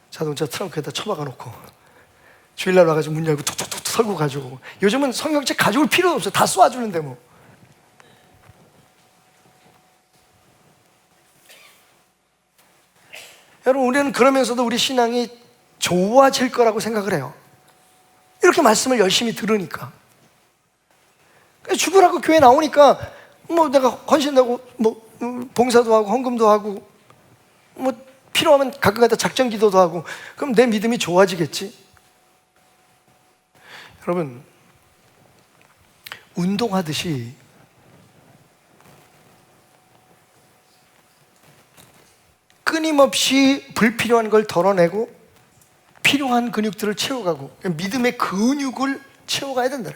자동차 트렁크에다 처박아 놓고 주일날 와가지고 문 열고 툭툭툭 설고 가지고, 요즘은 성경책 가져올 필요도 없어요. 다 쏘아주는데 뭐. 여러분, 우리는 그러면서도 우리 신앙이 좋아질 거라고 생각을 해요. 이렇게 말씀을 열심히 들으니까. 죽으라고 교회 나오니까 뭐 내가 헌신하고 뭐 봉사도 하고 헌금도 하고 뭐 필요하면 가끔가다 작전 기도도 하고, 그럼 내 믿음이 좋아지겠지. 여러분, 운동하듯이 끊임없이 불필요한 걸 덜어내고 필요한 근육들을 채워가고 믿음의 근육을 채워가야 된다.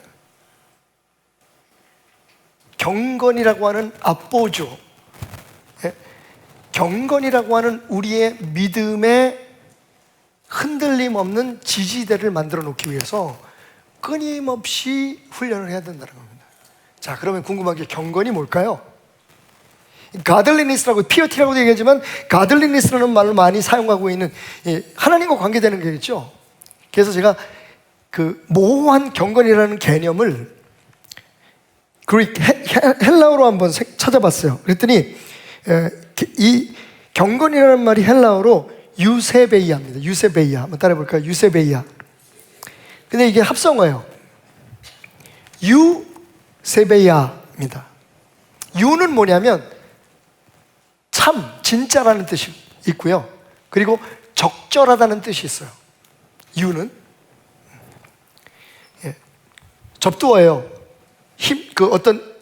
경건이라고 하는 앞보조, 경건이라고 하는 우리의 믿음의 흔들림 없는 지지대를 만들어 놓기 위해서 끊임없이 훈련을 해야 된다는 겁니다. 자, 그러면 궁금한 게 경건이 뭘까요? 가들리니스라고, 피어티라고도 얘기하지만 가들리니스라는 말을 많이 사용하고 있는 하나님과 관계되는 거겠죠. 그래서 제가 그 모호한 경건이라는 개념을 헬라어로 한번 찾아봤어요. 그랬더니 이 경건이라는 말이 헬라어로 유세베이아입니다. 유세베이아. 한번 따라해볼까요? 유세베이아. 근데 이게 합성어예요. 유세베이아입니다. 유는 뭐냐면 참, 진짜라는 뜻이 있고요. 그리고 적절하다는 뜻이 있어요. 유는 접두어예요. 그 어떤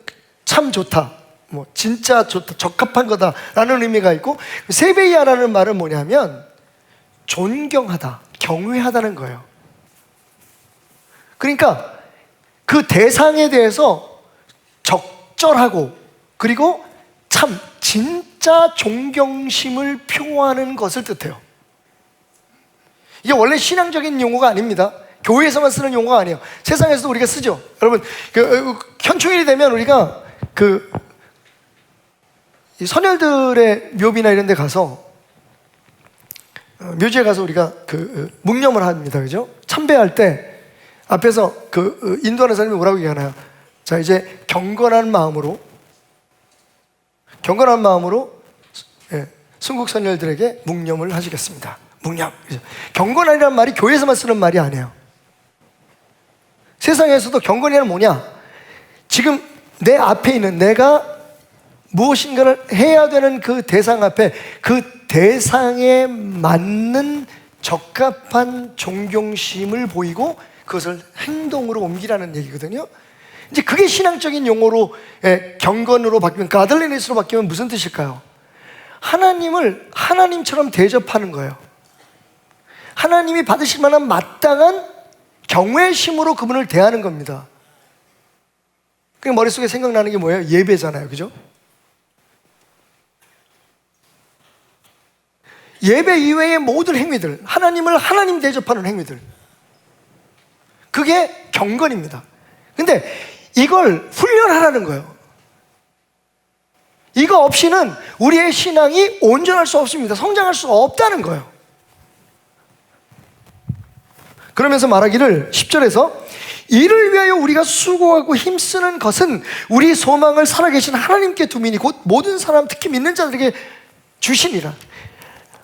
참 좋다, 뭐 진짜 좋다, 적합한 거다라는 의미가 있고, 세베이아라는 말은 뭐냐면 존경하다, 경외하다는 거예요. 그러니까 그 대상에 대해서 적절하고 그리고 참 진짜 존경심을 표하는 것을 뜻해요. 이게 원래 신앙적인 용어가 아닙니다. 교회에서만 쓰는 용어가 아니에요. 세상에서도 우리가 쓰죠. 여러분, 현충일이 되면 우리가 이 선열들의 묘비나 이런 데 가서 묘지에 가서 우리가 묵념을 합니다. 그죠? 참배할 때 앞에서 인도하는 사람이 뭐라고 얘기하나요? 자, 이제 경건한 마음으로 순국 선열들에게 묵념을 하시겠습니다. 묵념. 경건이라는 말이 교회에서만 쓰는 말이 아니에요. 세상에서도 경건이란 뭐냐? 지금 내 앞에 있는 내가 무엇인가를 해야 되는 그 대상 앞에 그 대상에 맞는 적합한 존경심을 보이고 그것을 행동으로 옮기라는 얘기거든요. 이제 그게 신앙적인 용어로 경건으로 바뀌면, 가들리니스로 바뀌면 무슨 뜻일까요? 하나님을 하나님처럼 대접하는 거예요. 하나님이 받으실 만한 마땅한 경외심으로 그분을 대하는 겁니다. 그냥 머릿속에 생각나는 게 뭐예요? 예배잖아요. 그죠? 예배 이외의 모든 행위들, 하나님을 하나님 대접하는 행위들, 그게 경건입니다. 근데 이걸 훈련하라는 거예요. 이거 없이는 우리의 신앙이 온전할 수 없습니다. 성장할 수 없다는 거예요. 그러면서 말하기를 10절에서 이를 위하여 우리가 수고하고 힘쓰는 것은 우리 소망을 살아계신 하나님께 두미니 곧 모든 사람, 특히 믿는 자들에게 주시니라.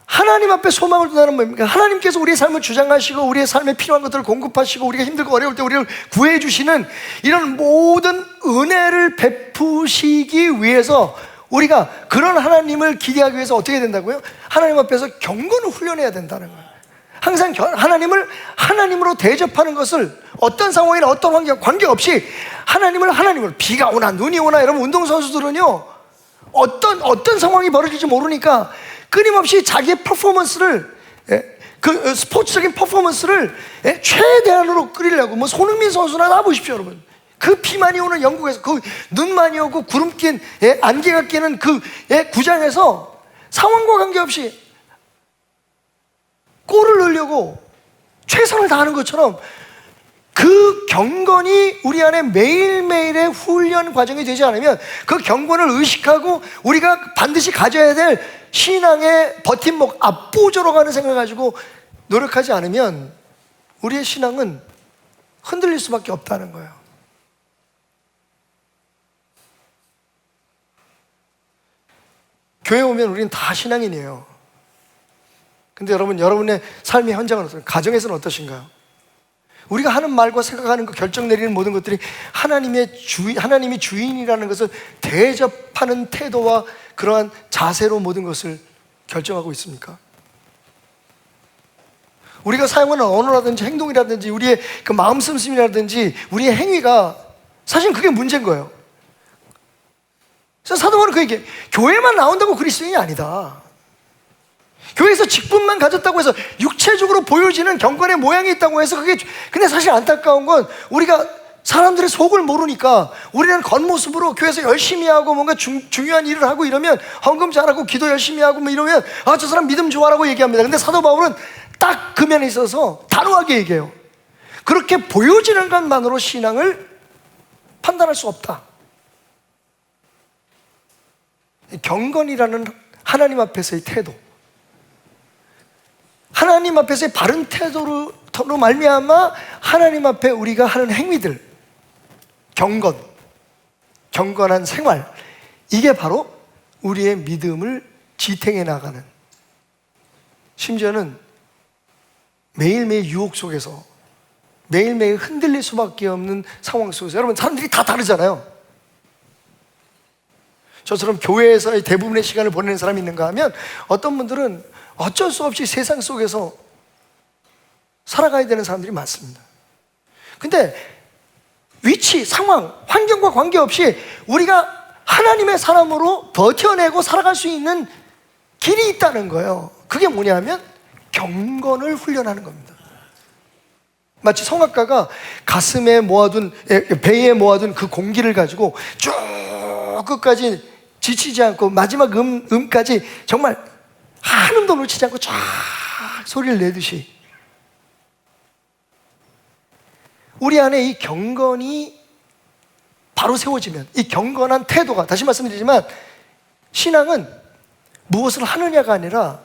하나님 앞에 소망을 두다는 뭡니까? 하나님께서 우리의 삶을 주장하시고 우리의 삶에 필요한 것들을 공급하시고 우리가 힘들고 어려울 때 우리를 구해 주시는 이런 모든 은혜를 베푸시기 위해서 우리가 그런 하나님을 기대하기 위해서 어떻게 된다고요? 하나님 앞에서 경건을 훈련해야 된다는 거예요. 항상 하나님을 하나님으로 대접하는 것을 어떤 상황이나 어떤 환경 관계없이 하나님을 비가 오나 눈이 오나, 여러분 운동선수들은요 어떤 상황이 벌어질지 모르니까 끊임없이 자기의 퍼포먼스를, 그 스포츠적인 퍼포먼스를 최대한으로 끌으려고, 뭐 손흥민 선수나 나보십시오 여러분. 그 비 많이 오는 영국에서 그 눈 많이 오고 구름 낀 안개가 끼는 그 구장에서 상황과 관계없이 골을 넣으려고 최선을 다하는 것처럼 그 경건이 우리 안에 매일매일의 훈련 과정이 되지 않으면, 그 경건을 의식하고 우리가 반드시 가져야 될 신앙의 버팀목, 앞부조로 가는 생각을 가지고 노력하지 않으면 우리의 신앙은 흔들릴 수밖에 없다는 거예요. 교회 오면 우리는 다 신앙인이에요. 근데 여러분, 여러분의 삶의 현장은 어떠세요? 가정에서는 어떠신가요? 우리가 하는 말과 생각하는 그 결정 내리는 모든 것들이 하나님이 주인이라는 것을 대접하는 태도와 그러한 자세로 모든 것을 결정하고 있습니까? 우리가 사용하는 언어라든지 행동이라든지 우리의 그 마음 씀씀이라든지 우리의 행위가 사실 그게 문제인 거예요. 그래서 사도 바울은 그 얘기해. 교회만 나온다고 그리스도인이 아니다. 교회에서 직분만 가졌다고 해서 육체적으로 보여지는 경건의 모양이 있다고 해서 그게, 근데 사실 안타까운 건 우리가 사람들의 속을 모르니까 우리는 겉모습으로 교회에서 열심히 하고 뭔가 중요한 일을 하고 이러면, 헌금 잘하고 기도 열심히 하고 뭐 이러면 저 사람 믿음 좋아라고 얘기합니다. 근데 사도 바울은 딱 그 면에 있어서 단호하게 얘기해요. 그렇게 보여지는 것만으로 신앙을 판단할 수 없다. 경건이라는 하나님 앞에서의 태도, 하나님 앞에서의 바른 태도로 말미암아 하나님 앞에 우리가 하는 행위들, 경건한 생활, 이게 바로 우리의 믿음을 지탱해 나가는, 심지어는 매일매일 유혹 속에서 매일매일 흔들릴 수밖에 없는 상황 속에서, 여러분 사람들이 다 다르잖아요. 저처럼 교회에서의 대부분의 시간을 보내는 사람이 있는가 하면 어떤 분들은 어쩔 수 없이 세상 속에서 살아가야 되는 사람들이 많습니다. 근데 위치, 상황, 환경과 관계없이 우리가 하나님의 사람으로 버텨내고 살아갈 수 있는 길이 있다는 거예요. 그게 뭐냐면 경건을 훈련하는 겁니다. 마치 성악가가 가슴에 모아둔, 배에 모아둔 그 공기를 가지고 쭉 끝까지 지치지 않고 마지막 음까지 정말 한 음도 놓치지 않고 쫙 소리를 내듯이 우리 안에 이 경건이 바로 세워지면, 이 경건한 태도가, 다시 말씀드리지만 신앙은 무엇을 하느냐가 아니라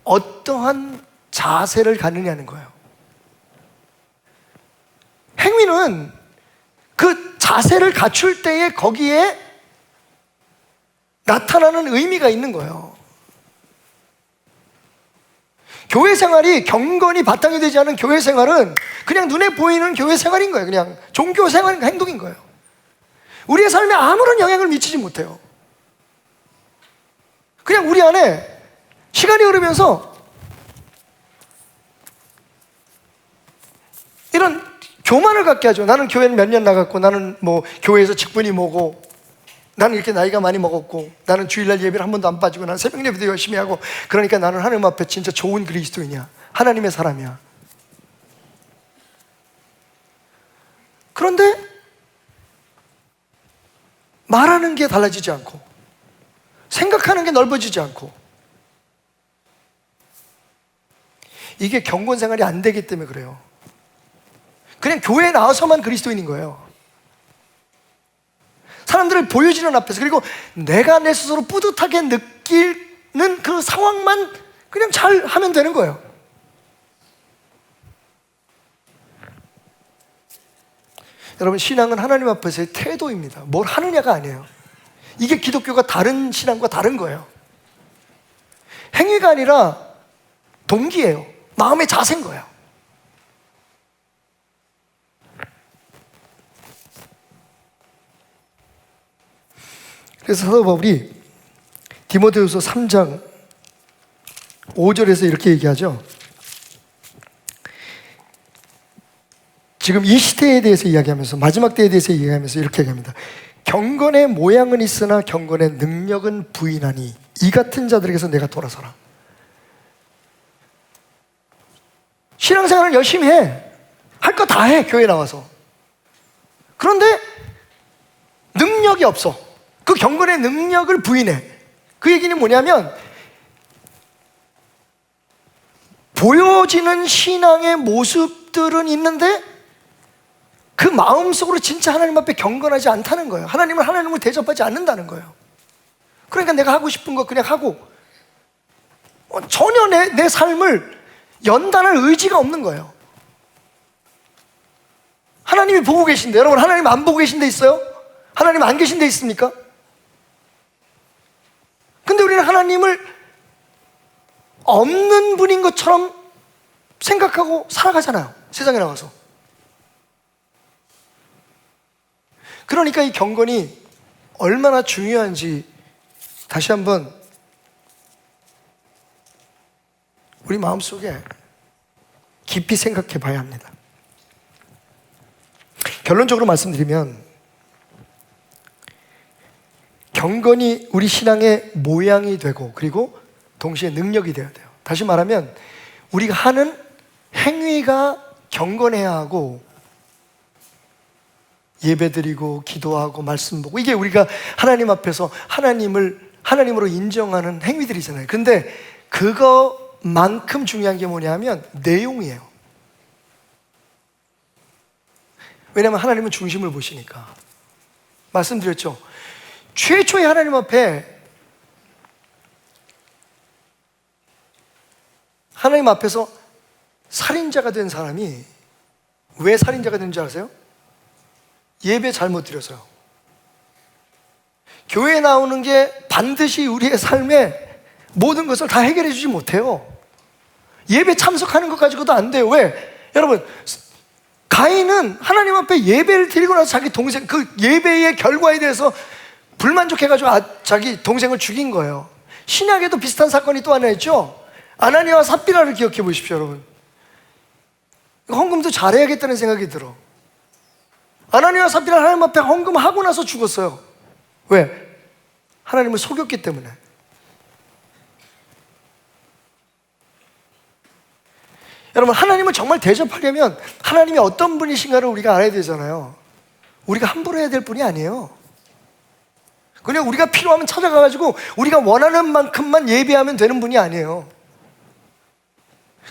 어떠한 자세를 갖느냐는 거예요. 행위는 그 자세를 갖출 때에 거기에 나타나는 의미가 있는 거예요. 교회 생활이 경건이 바탕이 되지 않은 교회 생활은 그냥 눈에 보이는 교회 생활인 거예요. 그냥 종교 생활 행동인 거예요. 우리의 삶에 아무런 영향을 미치지 못해요. 그냥 우리 안에 시간이 흐르면서 이런 교만을 갖게 하죠. 나는 교회는 몇 년 나갔고, 나는 뭐 교회에서 직분이 뭐고, 나는 이렇게 나이가 많이 먹었고, 나는 주일날 예배를 한 번도 안 빠지고, 나는 새벽 예배도 열심히 하고, 그러니까 나는 하나님 앞에 진짜 좋은 그리스도인이야, 하나님의 사람이야. 그런데 말하는 게 달라지지 않고, 생각하는 게 넓어지지 않고, 이게 경건 생활이 안 되기 때문에 그래요. 그냥 교회에 나와서만 그리스도인인 거예요. 사람들을 보여지는 앞에서, 그리고 내가 내 스스로 뿌듯하게 느끼는 그 상황만 그냥 잘 하면 되는 거예요. 여러분, 신앙은 하나님 앞에서의 태도입니다. 뭘 하느냐가 아니에요. 이게 기독교가 다른 신앙과 다른 거예요. 행위가 아니라 동기예요. 마음의 자세인 거예요. 그래서 사도 바울이 디모데후서 3장 5절에서 이렇게 얘기하죠. 지금 이 시대에 대해서 이야기하면서, 마지막 때에 대해서 이야기하면서 이렇게 얘기합니다. 경건의 모양은 있으나 경건의 능력은 부인하니 이 같은 자들에게서 내가 돌아서라. 신앙생활을 열심히 해. 할 거 다 해, 교회 나와서. 그런데 능력이 없어. 그 경건의 능력을 부인해. 그 얘기는 뭐냐면, 보여지는 신앙의 모습들은 있는데 그 마음속으로 진짜 하나님 앞에 경건하지 않다는 거예요. 하나님을 대접하지 않는다는 거예요. 그러니까 내가 하고 싶은 거 그냥 하고 전혀 내 삶을 연단할 의지가 없는 거예요. 하나님이 보고 계신데, 여러분 하나님 안 보고 계신 데 있어요? 하나님 안 계신 데 있습니까? 근데 우리는 하나님을 없는 분인 것처럼 생각하고 살아가잖아요, 세상에 나가서. 그러니까 이 경건이 얼마나 중요한지 다시 한번 우리 마음속에 깊이 생각해 봐야 합니다. 결론적으로 말씀드리면, 경건이 우리 신앙의 모양이 되고, 그리고 동시에 능력이 되어야 돼요. 다시 말하면 우리가 하는 행위가 경건해야 하고, 예배드리고 기도하고 말씀 보고, 이게 우리가 하나님 앞에서 하나님으로 인정하는 행위들이잖아요. 근데 그거만큼 중요한 게 뭐냐면 내용이에요. 왜냐하면 하나님은 중심을 보시니까. 말씀드렸죠. 최초의 하나님 앞에서 살인자가 된 사람이 왜 살인자가 되는 줄 아세요? 예배 잘못 드려서요. 교회에 나오는 게 반드시 우리의 삶에 모든 것을 다 해결해 주지 못해요. 예배 참석하는 것 가지고도 안 돼요. 왜? 여러분, 가인은 하나님 앞에 예배를 드리고 나서 자기 동생, 그 예배의 결과에 대해서 불만족해가지고 자기 동생을 죽인 거예요. 신약에도 비슷한 사건이 또 하나 있죠. 아나니아와 삽비라를 기억해 보십시오, 여러분. 헌금도 잘해야겠다는 생각이 들어. 아나니아와 삽비라 하나님 앞에 헌금하고 나서 죽었어요. 왜? 하나님을 속였기 때문에. 여러분, 하나님을 정말 대접하려면 하나님이 어떤 분이신가를 우리가 알아야 되잖아요. 우리가 함부로 해야 될 분이 아니에요. 그냥 우리가 필요하면 찾아가가지고 우리가 원하는 만큼만 예배하면 되는 분이 아니에요.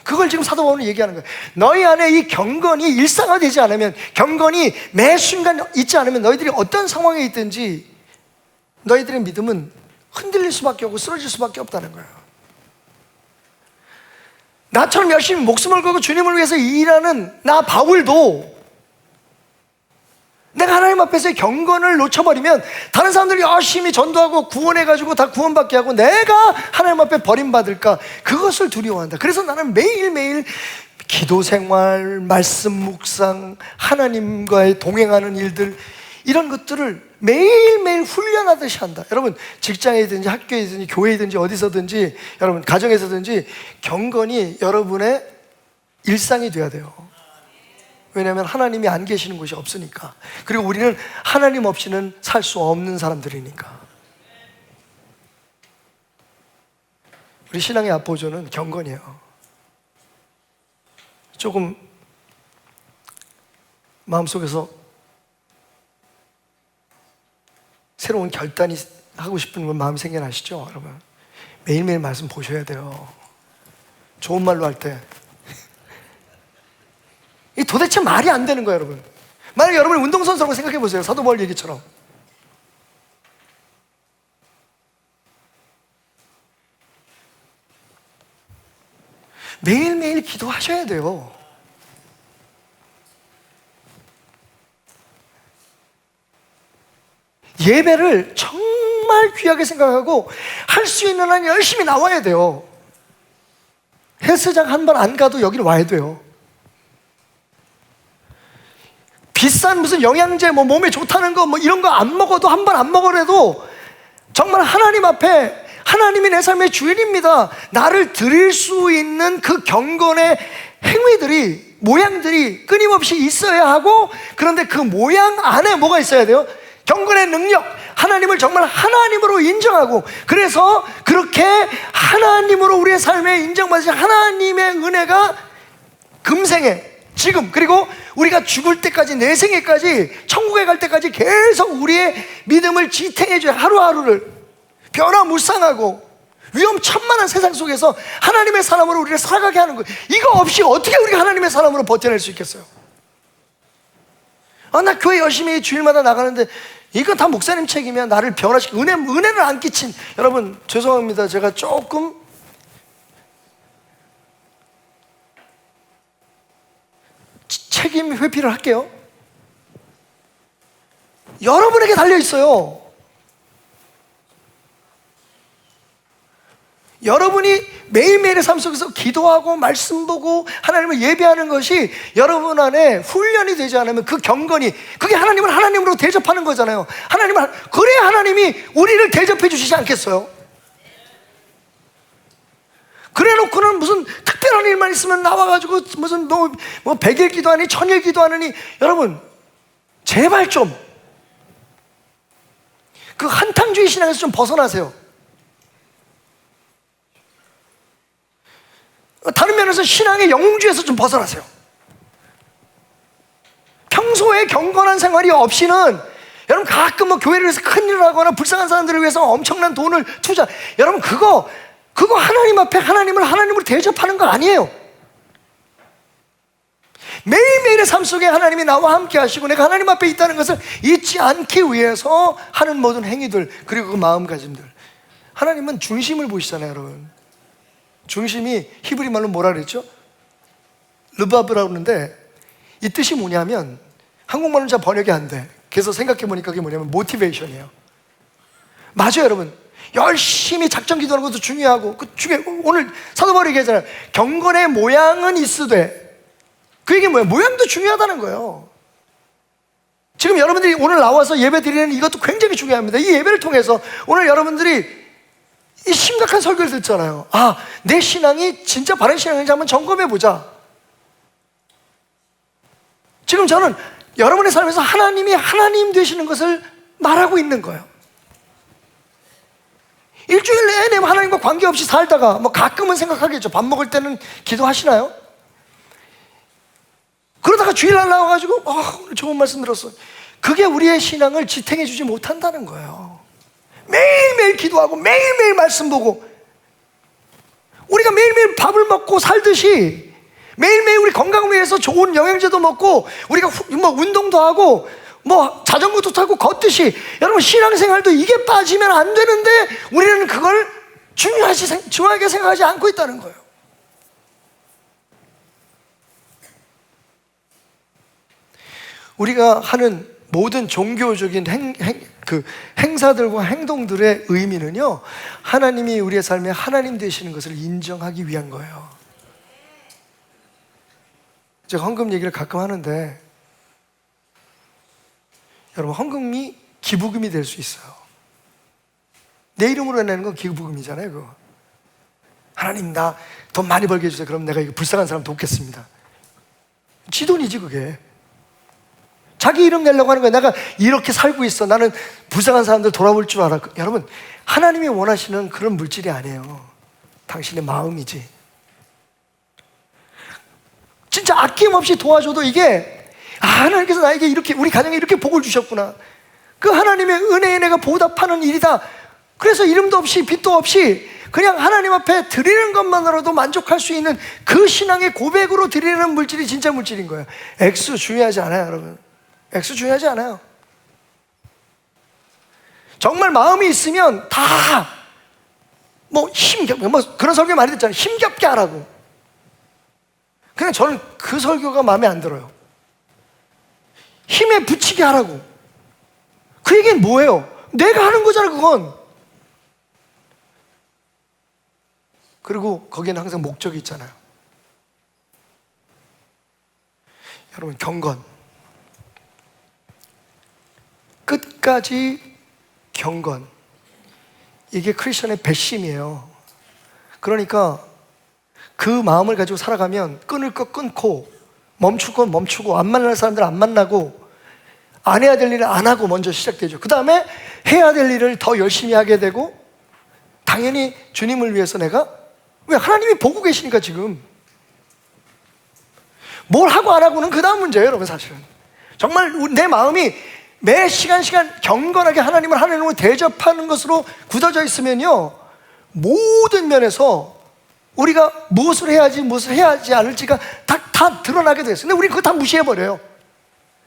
그걸 지금 사도 바울은 얘기하는 거예요. 너희 안에 이 경건이 일상화되지 않으면, 경건이 매 순간 있지 않으면 너희들이 어떤 상황에 있든지 너희들의 믿음은 흔들릴 수밖에 없고 쓰러질 수밖에 없다는 거예요. 나처럼 열심히 목숨을 걸고 주님을 위해서 일하는 나 바울도 내가 하나님 앞에서의 경건을 놓쳐버리면 다른 사람들이 열심히 전도하고 구원해가지고 다 구원받게 하고 내가 하나님 앞에 버림받을까, 그것을 두려워한다. 그래서 나는 매일매일 기도 생활, 말씀 묵상, 하나님과의 동행하는 일들, 이런 것들을 매일매일 훈련하듯이 한다. 여러분, 직장이든지 학교이든지 교회이든지 어디서든지, 여러분 가정에서든지 경건이 여러분의 일상이 돼야 돼요. 왜냐하면 하나님이 안 계시는 곳이 없으니까. 그리고 우리는 하나님 없이는 살 수 없는 사람들이니까. 우리 신앙의 앞보조는 경건이에요. 조금 마음속에서 새로운 결단이 하고 싶은 건 마음이 생겨나시죠, 여러분? 매일매일 말씀 보셔야 돼요. 좋은 말로 할 때. 이 도대체 말이 안 되는 거예요, 여러분. 만약에 여러분이 운동선수라고 생각해 보세요. 사도 바울 얘기처럼. 매일매일 기도하셔야 돼요. 예배를 정말 귀하게 생각하고 할 수 있는 한 열심히 나와야 돼요. 헬스장 한 번 안 가도 여기를 와야 돼요. 비싼 무슨 영양제, 몸에 좋다는 거, 이런 거 안 먹어도, 한 번 안 먹으래도 정말 하나님 앞에, 하나님이 내 삶의 주인입니다, 나를 드릴 수 있는 그 경건의 행위들이, 모양들이 끊임없이 있어야 하고, 그런데 그 모양 안에 뭐가 있어야 돼요? 경건의 능력, 하나님을 정말 하나님으로 인정하고, 그래서 그렇게 하나님으로 우리의 삶에 인정받으신 하나님의 은혜가 금생에, 지금, 그리고 우리가 죽을 때까지, 내 생애까지, 천국에 갈 때까지 계속 우리의 믿음을 지탱해줘야, 하루하루를 변화무쌍하고 위험천만한 세상 속에서 하나님의 사람으로 우리를 살아가게 하는 거예요. 이거 없이 어떻게 우리가 하나님의 사람으로 버텨낼 수 있겠어요? 나 교회 열심히 주일마다 나가는데 이건 다 목사님 책임이야. 나를 변화시키고 은혜를 안 끼친, 여러분 죄송합니다. 제가 조금 책임 회피를 할게요. 여러분에게 달려 있어요. 여러분이 매일매일의 삶 속에서 기도하고 말씀 보고 하나님을 예배하는 것이 여러분 안에 훈련이 되지 않으면 그 경건이, 그게 하나님을 하나님으로 대접하는 거잖아요. 그래야 하나님이 우리를 대접해 주시지 않겠어요? 그래 놓고는 무슨 특별한 일만 있으면 나와가지고 무슨 100일 기도하니 1000일 기도하느니, 여러분 제발 좀 그 한탕주의 신앙에서 좀 벗어나세요. 다른 면에서 신앙의 영웅주의에서 좀 벗어나세요. 평소에 경건한 생활이 없이는, 여러분 가끔 교회를 위해서 큰일을 하거나 불쌍한 사람들을 위해서 엄청난 돈을 투자, 여러분 그거 하나님 앞에 하나님을 하나님으로 대접하는 거 아니에요. 매일매일의 삶 속에 하나님이 나와 함께 하시고 내가 하나님 앞에 있다는 것을 잊지 않기 위해서 하는 모든 행위들, 그리고 그 마음가짐들. 하나님은 중심을 보시잖아요, 여러분. 중심이 히브리 말로 뭐라 그랬죠? 르바브라고 그러는데 이 뜻이 뭐냐면, 한국말은 잘 번역이 안 돼. 그래서 생각해 보니까 그게 뭐냐면 모티베이션이에요. 맞아요, 여러분. 열심히 작전 기도하는 것도 중요하고, 오늘 사도 바울이 얘기하잖아요. 경건의 모양은 있으되, 그 얘기 뭐예요? 모양도 중요하다는 거예요. 지금 여러분들이 오늘 나와서 예배 드리는 이것도 굉장히 중요합니다. 이 예배를 통해서 오늘 여러분들이 이 심각한 설교를 듣잖아요. 아, 내 신앙이 진짜 바른 신앙인지 한번 점검해 보자. 지금 저는 여러분의 삶에서 하나님이 하나님 되시는 것을 말하고 있는 거예요. 일주일 내내 하나님과 관계없이 살다가 뭐 가끔은 생각하겠죠. 밥 먹을 때는 기도하시나요? 그러다가 주일날 나와가지고 오늘 좋은 말씀 들었어. 그게 우리의 신앙을 지탱해 주지 못한다는 거예요. 매일매일 기도하고 매일매일 말씀 보고, 우리가 매일매일 밥을 먹고 살듯이 매일매일 우리 건강을 위해서 좋은 영양제도 먹고 우리가 뭐 운동도 하고 뭐 자전거도 타고 걷듯이, 여러분 신앙생활도 이게 빠지면 안 되는데 우리는 그걸 중요하게 생각하지 않고 있다는 거예요. 우리가 하는 모든 종교적인 행사들과 행동들의 의미는요, 하나님이 우리의 삶에 하나님 되시는 것을 인정하기 위한 거예요. 제가 헌금 얘기를 가끔 하는데, 여러분 헌금이 기부금이 될 수 있어요. 내 이름으로 내는 건 기부금이잖아요. 그거. 하나님 나 돈 많이 벌게 해주세요. 그럼 내가 이거 불쌍한 사람 돕겠습니다. 지 돈이지 그게. 자기 이름 내려고 하는 거야. 내가 이렇게 살고 있어. 나는 불쌍한 사람들 돌아볼 줄 알아. 여러분, 하나님이 원하시는 그런 물질이 아니에요. 당신의 마음이지. 진짜 아낌없이 도와줘도 이게, 하나님께서 나에게 이렇게, 우리 가정에 이렇게 복을 주셨구나, 그 하나님의 은혜에 내가 보답하는 일이다. 그래서 이름도 없이 빚도 없이 그냥 하나님 앞에 드리는 것만으로도 만족할 수 있는 그 신앙의 고백으로 드리는 물질이 진짜 물질인 거예요. 액수 중요하지 않아요, 여러분. 액수 중요하지 않아요. 정말 마음이 있으면 다 뭐 그런 설교 많이 듣잖아요. 힘겹게 하라고. 그냥 저는 그 설교가 마음에 안 들어요. 힘에 붙이게 하라고. 그 얘기는 뭐예요? 내가 하는 거잖아, 그건. 그리고 거기에는 항상 목적이 있잖아요. 여러분, 경건. 끝까지 경건. 이게 크리스천의 배심이에요. 그러니까 그 마음을 가지고 살아가면 끊을 거 끊고, 멈출 건 멈추고, 안 만날 사람들 안 만나고, 안 해야 될 일을 안 하고 먼저 시작되죠. 그 다음에 해야 될 일을 더 열심히 하게 되고, 당연히 주님을 위해서 내가, 왜? 하나님이 보고 계시니까. 지금 뭘 하고 안 하고는 그 다음 문제예요, 여러분. 사실은 정말 내 마음이 매 시간 경건하게 하나님을 하나님으로 대접하는 것으로 굳어져 있으면요, 모든 면에서 우리가 무엇을 해야지 무엇을 해야 하지 않을지가 다 드러나게 돼요. 근데 우리 그거 다 무시해버려요.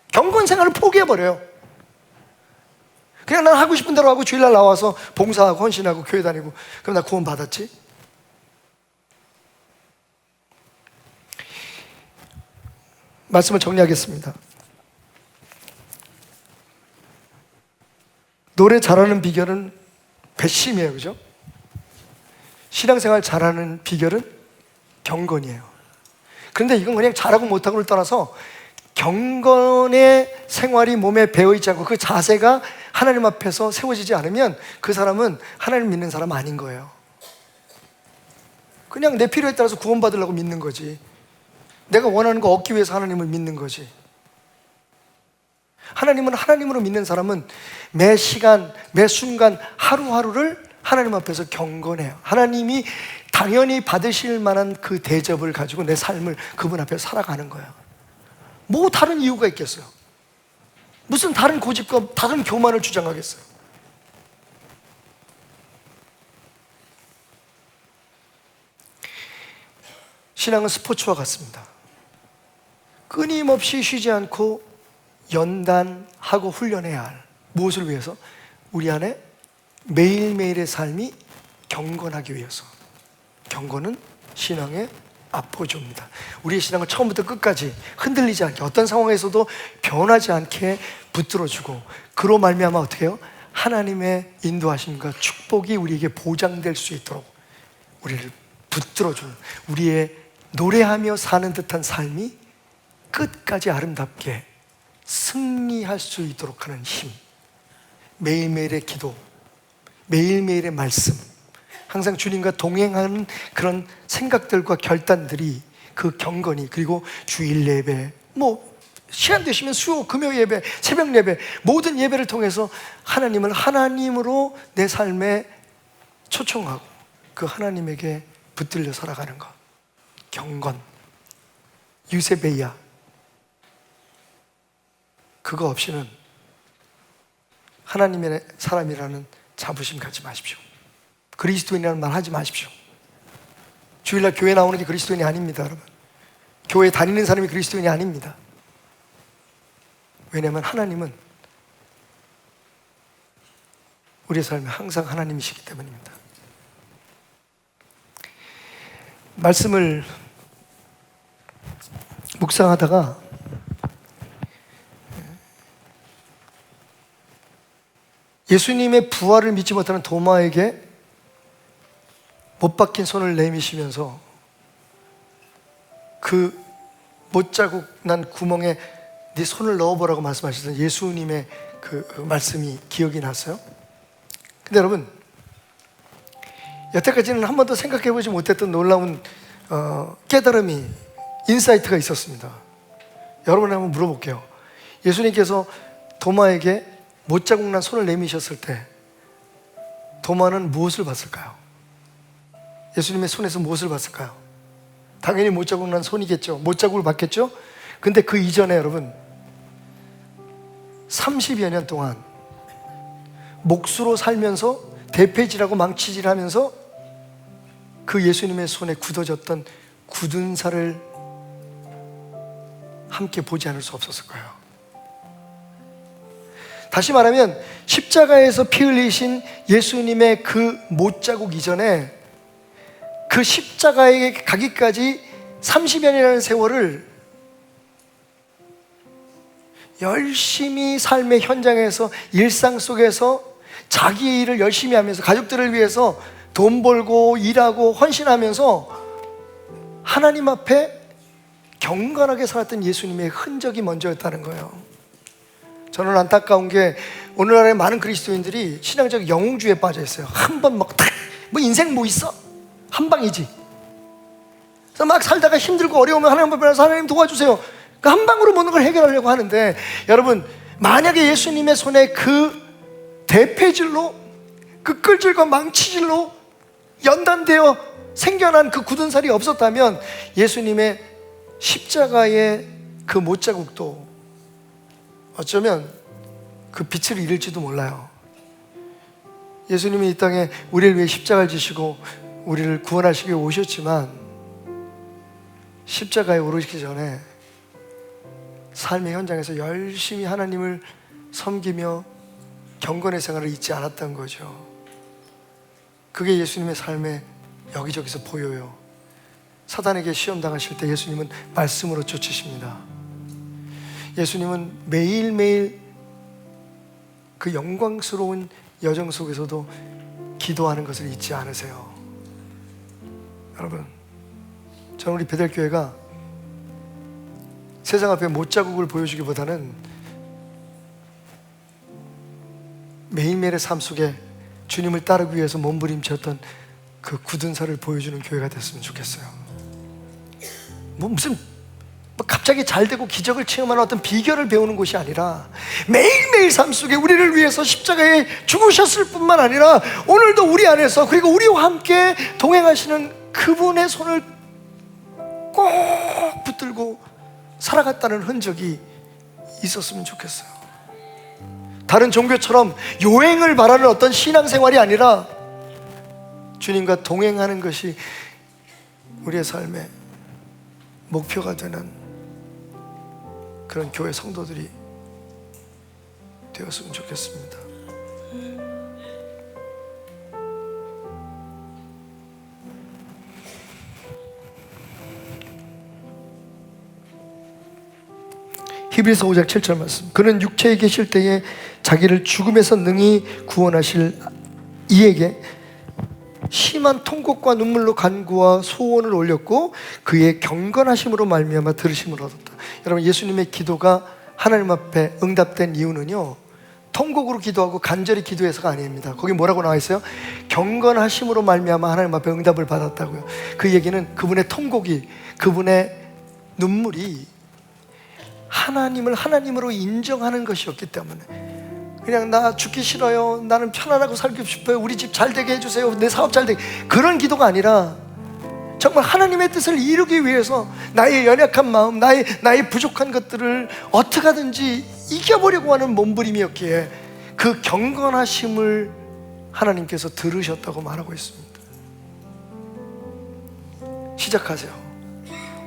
경건 생활을 포기해버려요. 그냥 난 하고 싶은 대로 하고 주일날 나와서 봉사하고 헌신하고 교회 다니고, 그럼 나 구원 받았지? 말씀을 정리하겠습니다. 노래 잘하는 비결은 배심이에요, 그죠? 신앙생활 잘하는 비결은 경건이에요. 그런데 이건 그냥 잘하고 못하고를 떠나서 경건의 생활이 몸에 배어있지 않고 그 자세가 하나님 앞에서 세워지지 않으면 그 사람은 하나님 믿는 사람 아닌 거예요. 그냥 내 필요에 따라서 구원받으려고 믿는 거지, 내가 원하는 거 얻기 위해서 하나님을 믿는 거지. 하나님은, 하나님으로 믿는 사람은 매 시간, 매 순간, 하루하루를 하나님 앞에서 경건해요. 하나님이 당연히 받으실 만한 그 대접을 가지고 내 삶을 그분 앞에 살아가는 거예요. 뭐 다른 이유가 있겠어요? 무슨 다른 고집과 다른 교만을 주장하겠어요? 신앙은 스포츠와 같습니다. 끊임없이 쉬지 않고 연단하고 훈련해야 할, 무엇을 위해서? 우리 안에 매일매일의 삶이 경건하기 위해서. 경건은 신앙의 앞보조입니다. 우리의 신앙을 처음부터 끝까지 흔들리지 않게, 어떤 상황에서도 변하지 않게 붙들어주고, 그로 말미암아 어떻게 해요? 하나님의 인도하심과 축복이 우리에게 보장될 수 있도록 우리를 붙들어주는, 우리의 노래하며 사는 듯한 삶이 끝까지 아름답게 승리할 수 있도록 하는 힘, 매일매일의 기도, 매일매일의 말씀, 항상 주님과 동행하는 그런 생각들과 결단들이, 그 경건이, 그리고 주일 예배, 시간 되시면 수요, 금요 예배, 새벽 예배, 모든 예배를 통해서 하나님을 하나님으로 내 삶에 초청하고 그 하나님에게 붙들려 살아가는 것. 경건, 유세베이야. 그거 없이는 하나님의 사람이라는 자부심 갖지 마십시오. 그리스도인이라는 말 하지 마십시오. 주일날 교회 나오는 게 그리스도인이 아닙니다, 여러분. 교회 다니는 사람이 그리스도인이 아닙니다. 왜냐하면 하나님은 우리의 삶에 항상 하나님이시기 때문입니다. 말씀을 묵상하다가 예수님의 부활을 믿지 못하는 도마에게 못 박힌 손을 내미시면서 그 못자국 난 구멍에 네 손을 넣어보라고 말씀하셨던 예수님의 그 말씀이 기억이 났어요. 근데 여러분, 여태까지는 한 번도 생각해보지 못했던 놀라운 깨달음이, 인사이트가 있었습니다. 여러분에 한번 물어볼게요. 예수님께서 도마에게 못자국 난 손을 내미셨을 때 도마는 무엇을 봤을까요? 예수님의 손에서 무엇을 봤을까요? 당연히 못자국 난 손이겠죠. 못자국을 봤겠죠. 근데 그 이전에 여러분 30여 년 동안 목수로 살면서 대패질하고 망치질하면서 그 예수님의 손에 굳어졌던 굳은 살을 함께 보지 않을 수 없었을 거예요. 다시 말하면 십자가에서 피 흘리신 예수님의 그 못자국 이전에 그 십자가에 가기까지 30년이라는 세월을 열심히 삶의 현장에서, 일상 속에서 자기 일을 열심히 하면서 가족들을 위해서 돈 벌고 일하고 헌신하면서 하나님 앞에 경건하게 살았던 예수님의 흔적이 먼저였다는 거예요. 저는 안타까운 게 오늘날의 많은 그리스도인들이 신앙적 영웅주의에 빠져 있어요. 한 번 뭐 인생 뭐 있어? 한 방이지. 그래서 막 살다가 힘들고 어려우면 하나님 앞에 나가서 하나님 도와주세요. 그 한 방으로 모든 걸 해결하려고 하는데, 여러분, 만약에 예수님의 손에 그 대패질로, 그 끌질과 망치질로 연단되어 생겨난 그 굳은 살이 없었다면 예수님의 십자가의 그 못자국도 어쩌면 그 빛을 잃을지도 몰라요. 예수님이 이 땅에 우리를 위해 십자가를 지시고 우리를 구원하시기 위해 오셨지만 십자가에 오르시기 전에 삶의 현장에서 열심히 하나님을 섬기며 경건의 생활을 잊지 않았던 거죠. 그게 예수님의 삶에 여기저기서 보여요. 사단에게 시험 당하실 때 예수님은 말씀으로 쫓으십니다. 예수님은 매일매일 그 영광스러운 여정 속에서도 기도하는 것을 잊지 않으세요. 여러분, 저는 우리 베델교회가 세상 앞에 못자국을 보여주기보다는 매일매일의 삶 속에 주님을 따르기 위해서 몸부림쳤던 그 굳은 살을 보여주는 교회가 됐으면 좋겠어요. 무슨 갑자기 잘 되고 기적을 체험하는 어떤 비결을 배우는 곳이 아니라 매일매일 삶 속에 우리를 위해서 십자가에 죽으셨을 뿐만 아니라 오늘도 우리 안에서, 그리고 우리와 함께 동행하시는 그분의 손을 꼭 붙들고 살아갔다는 흔적이 있었으면 좋겠어요. 다른 종교처럼 요행을 바라는 어떤 신앙생활이 아니라 주님과 동행하는 것이 우리의 삶의 목표가 되는 그런 교회 성도들이 되었으면 좋겠습니다. 히브리서 5장 7절 말씀. 그는 육체에 계실 때에 자기를 죽음에서 능히 구원하실 이에게 심한 통곡과 눈물로 간구와 소원을 올렸고 그의 경건하심으로 말미암아 들으심을 얻었다. 여러분, 예수님의 기도가 하나님 앞에 응답된 이유는요, 통곡으로 기도하고 간절히 기도해서가 아닙니다. 거기 뭐라고 나와 있어요? 경건하심으로 말미암아 하나님 앞에 응답을 받았다고요. 그 얘기는 그분의 통곡이, 그분의 눈물이 하나님을 하나님으로 인정하는 것이었기 때문에, 그냥 나 죽기 싫어요, 나는 편안하고 살고 싶어요, 우리 집 잘 되게 해주세요, 내 사업 잘 되게, 그런 기도가 아니라 정말 하나님의 뜻을 이루기 위해서 나의 연약한 마음, 나의 부족한 것들을 어떻게 하든지 이겨보려고 하는 몸부림이었기에 그 경건하심을 하나님께서 들으셨다고 말하고 있습니다. 시작하세요.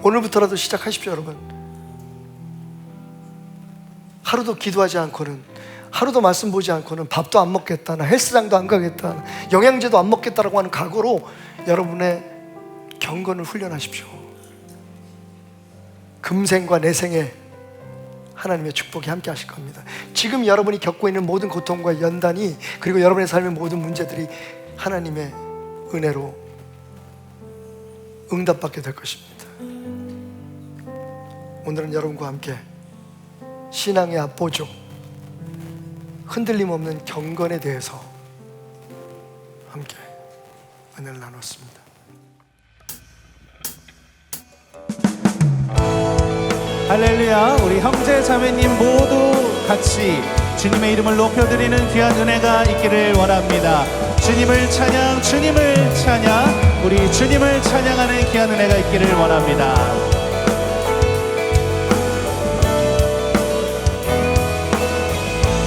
오늘부터라도 시작하십시오. 여러분, 하루도 기도하지 않고는, 하루도 말씀 보지 않고는 밥도 안 먹겠다, 나 헬스장도 안 가겠다, 영양제도 안 먹겠다라고 하는 각오로 여러분의 경건을 훈련하십시오. 금생과 내생에 하나님의 축복이 함께 하실 겁니다. 지금 여러분이 겪고 있는 모든 고통과 연단이, 그리고 여러분의 삶의 모든 문제들이 하나님의 은혜로 응답받게 될 것입니다. 오늘은 여러분과 함께 신앙의 앞보조, 흔들림 없는 경건에 대해서 함께 은혜를 나눴습니다. 할렐루야. 우리 형제 자매님 모두 같이 주님의 이름을 높여드리는 귀한 은혜가 있기를 원합니다. 주님을 찬양, 주님을 찬양, 우리 주님을 찬양하는 귀한 은혜가 있기를 원합니다.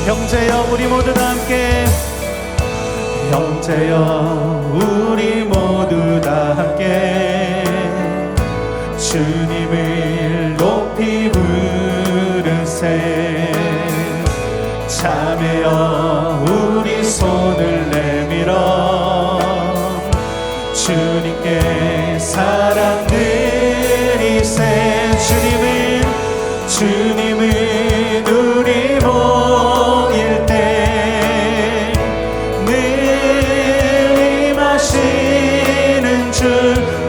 형제여 우리 모두 다 함께, 형제여 우리 모두 다 함께 주님을 높이 부르세. 자매여 우리 손을 내밀어 주님께 사랑 드리세. 주님은 우리 모일 때 늘 임하시는 주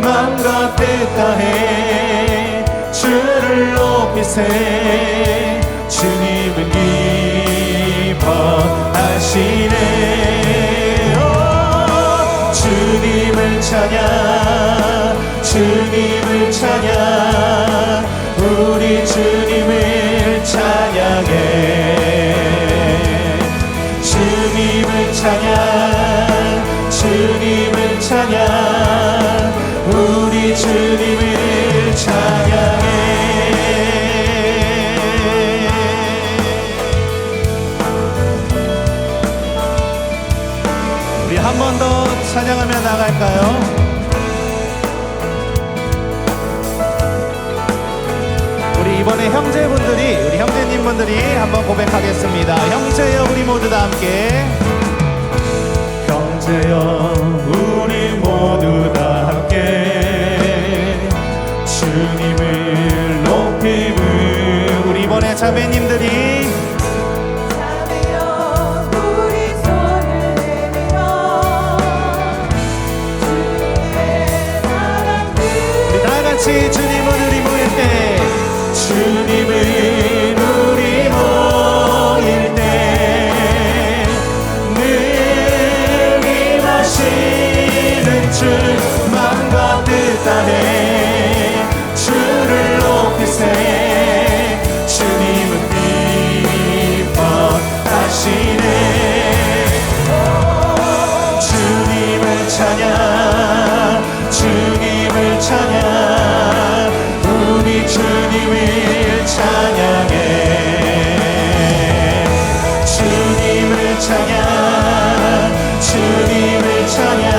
마음과 뜻 다해 주를 높이세. 주님은 기뻐하시네. 주님을 찬양, 주님을 찬양, 우리 주님을 찬양해. 주님을 찬양, 주님을 찬양, 우리 주님을 찬양해. 우리 한 번 더 찬양하며 나갈까요? 우리 이번에 형제분들이, 우리 형제님분들이 한번 고백하겠습니다. 형제여 우리 모두 다 함께, 형제여 우리 모두 다 함께 주님을 높이 부르. 우리 이번에 자매님들이, 자매여 우리 손을 내밀어 주님의 사랑 우리 다 같이 주님은 우리 모일 때, 주님은 우리 모일 때 늘 임하시는 주 마음과 뜻 다해 주를 높이세. 주님은 기뻐하시네. 주님을 찬양, 주님을 찬양, 우리 주님을 찬양해. 주님을 찬양, 주님을 찬양,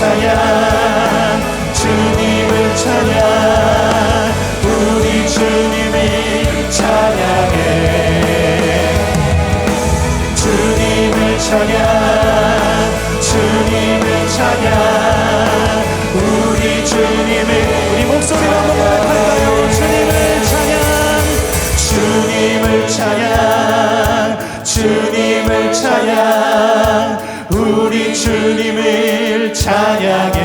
찬양 주님을 찬양 우리 주님을 찬양해 주님을 찬양 주님을 찬양 우리 주님을 우리 목소리로 한번 고백할까요? 주님을 찬양 주님을 찬양 주님을 찬양 우리 주님을 찬양해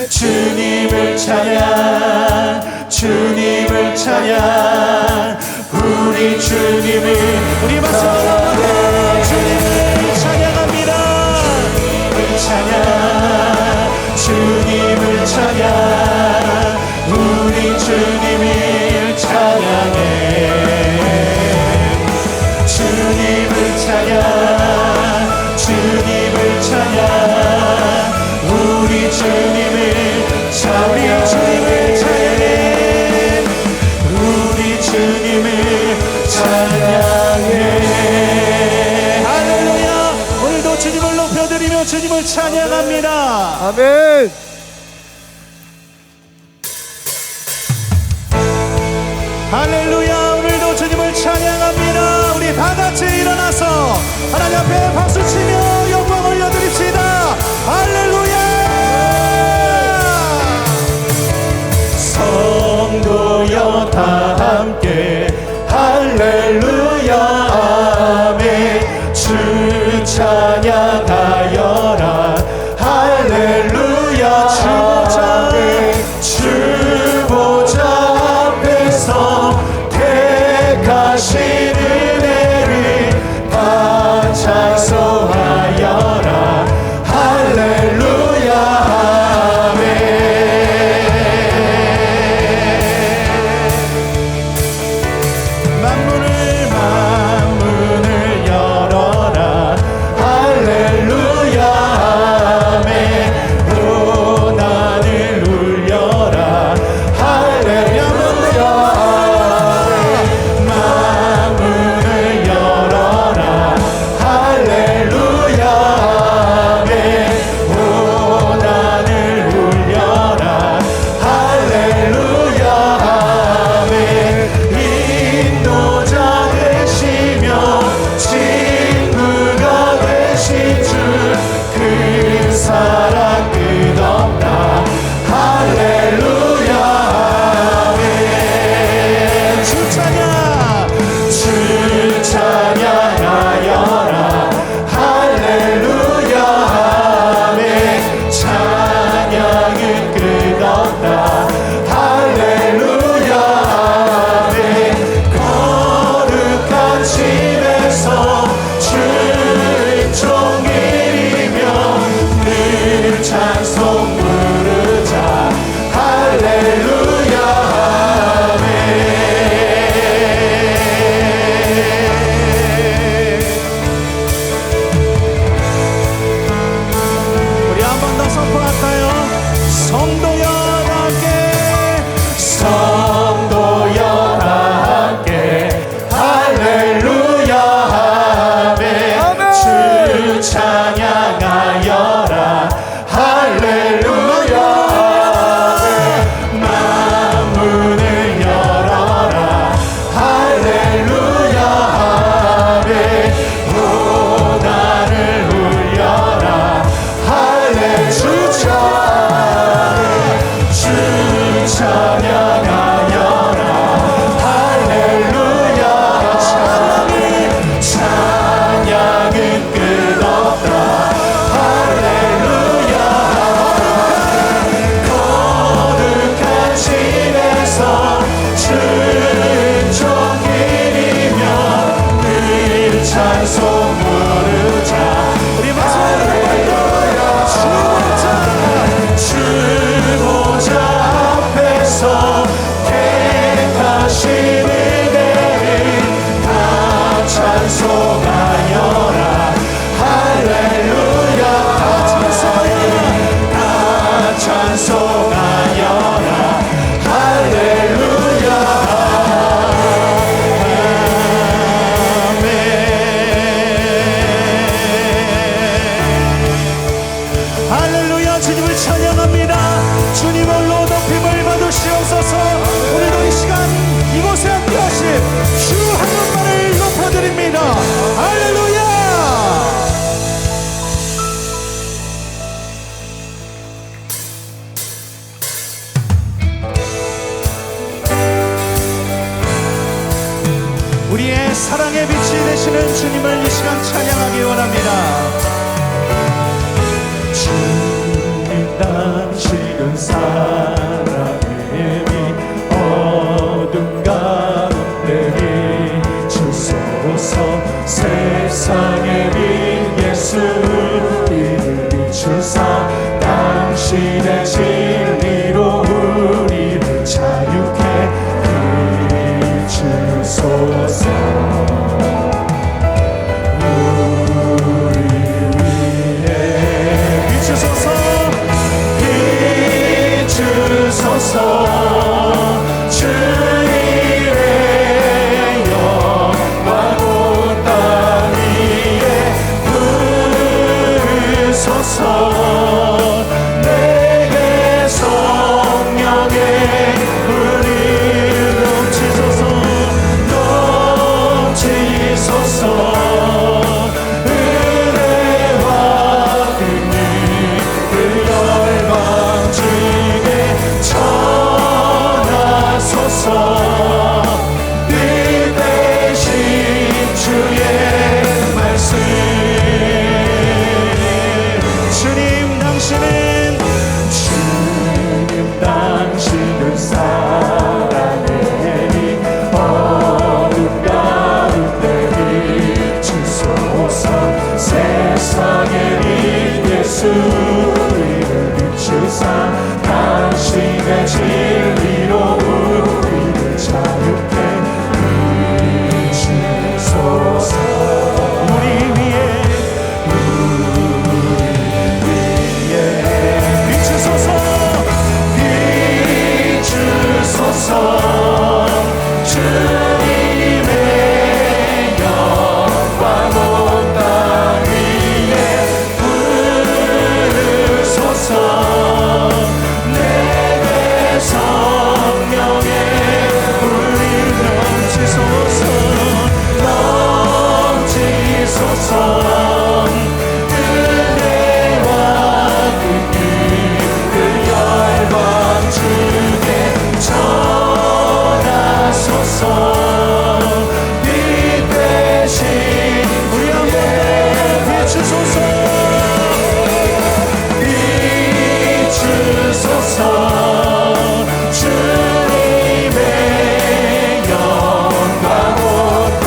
주님을 찬양 주님을 찬양 우리 주님을 우리 박수 한번 주님을 찬양합니다 찬양 주님을 찬양 우리 주님을 찬양해 주님을 찬양 주님을 찬양 우리 주님을 찬양해 우리 주님을 찬양해 할렐루야 오늘도 주님을 높여드리며 주님을 찬양합니다 아멘. 할렐루야 오늘도 주님을 찬양합니다 우리 다같이 일어나서 하나님 앞에 박수치며 영광 올려드립시다 할렐루야 성도여 다 함께 할렐루야 아멘 주 찬양하여라 할렐루야 주보자 앞에서 택하신 은혜를 다 찬송하여라 할렐루야 아멘 만문을 열어라 할렐루야 아멘 고난을 울려라 할렐루야 만문을 열어라 할렐루야 아멘 고난을 울려라 할렐루야 아멘 인도자 되시며 친구가 되신 주 그 사랑 끝없다 할렐루야 아멘 주 찬양하여라 할렐루야 아멘 찬양은 끝없다 할렐루야 아멘 거룩한 집에서 주의 종일이며 늘 찬양 주님을로 높임을 받으시옵소서. 오늘도 이 시간 이곳에 함께하신 주 한 분만을 높여드립니다. 할렐루야. 우리의 사랑의 빛이 되시는 주님을 이 시간 찬양하기 원합니다. 주님 당신은 사랑의 빛 어둠 가운데 비추소서. 세상의 빛 예수님을 비추사 당신의 진리로 우리를 자유케 비추소서. 주님의 영광 온 땅 위에 부으소서. 내게 성령의 불이 넘치소서. 넘치소서. 은혜와 긍휼 그 열방 중에 전하소서. 빛 대신 주의 말씀. 주님 당신은 사랑의 빛 어둠 가운데 비추소서. 세상의 빛 예수님을 비추사 당신의 진리로 우리를 자유케 비추소서. 우리 위에 비추소서. 비추소서. 주님의 영광 온 땅 위에 부으소서. 내게 성령의 불이 넘치소서. 넘치소서. 은혜와 긍휼 그 열방 중에 전하소서. 빛 대신 우리 함께 비추소서. 비추소서. 주님의 영광 온 땅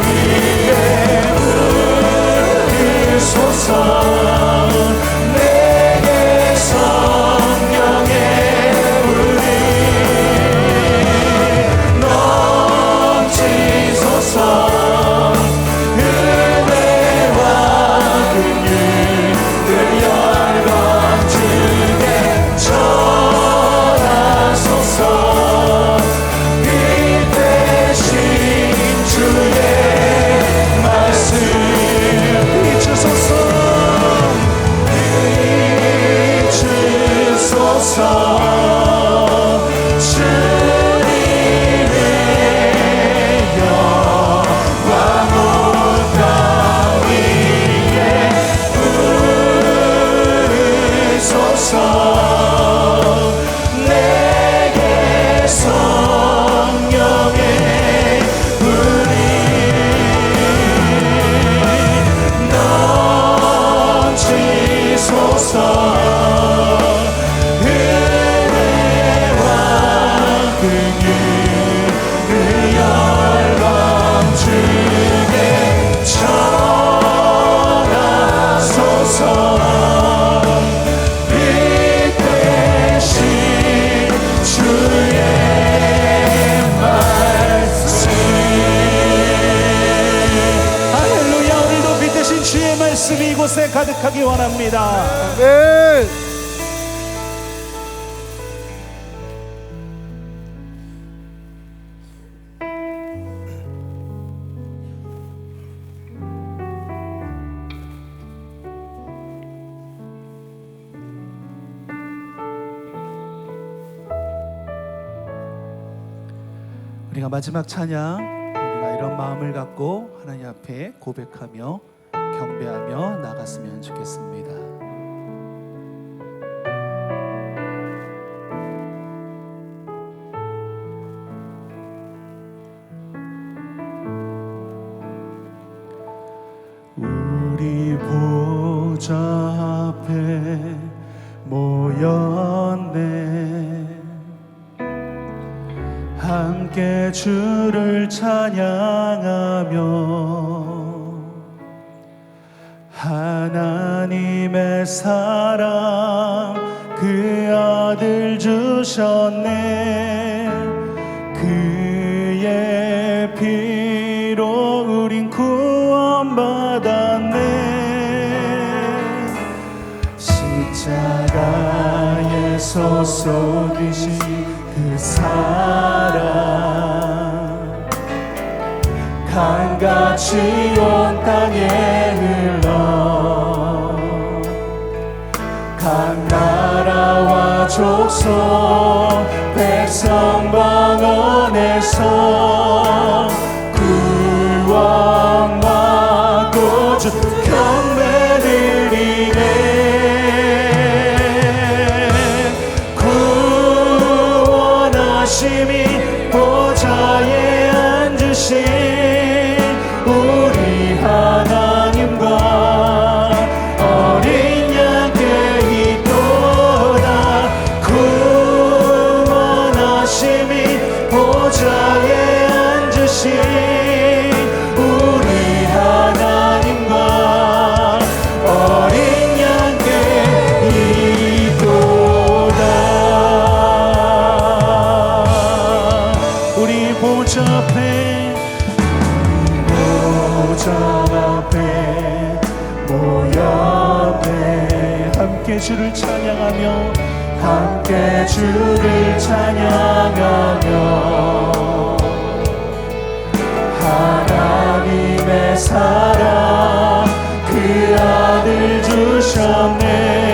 위에 부으소서. 내게 성령의 불이 넘치소서. 은혜와 긍휼 그 열방 중에 전하소서. 빛 대신 주의 말씀. 비추소서. 비추소서. 주님의 영광 온 땅 위에 부으소서. 내게 성령의 불이 넘치소서. 은혜와 긍휼 그 열방 중에 전하소서. 빛 대신 주의 말씀. 할렐루야. 오늘도 빛 대신 주의 말씀이 이곳에 가득하기 원합니다. 네. 우리가 마지막 찬양, 우리가 이런 마음을 갖고 하나님 앞에 고백하며 경배하며 나갔으면 좋겠습니다. 우리 보좌 앞에 모였네. 함께 주를 찬양하며 하나님의 사랑 그 아들 주셨네. 그의 피로 우린 구원받았네. 십자가에서 쏟으신 그 사랑 강같이 온 땅에 흘러 각 나라와 족속 백성 방언에서 구원과 구주 경배드리네. 구원하심이 보좌에 앉으신 우리 하나님과 어린 양께 있도다. 구원하심이 보좌에 앉으신 우리 하나님과 어린 양께 있도다. 우리 보좌 앞에 모였네. 함께 주를 찬양하며 함께 주를 찬양하며 하나님의 사랑 그 아들 주셨네.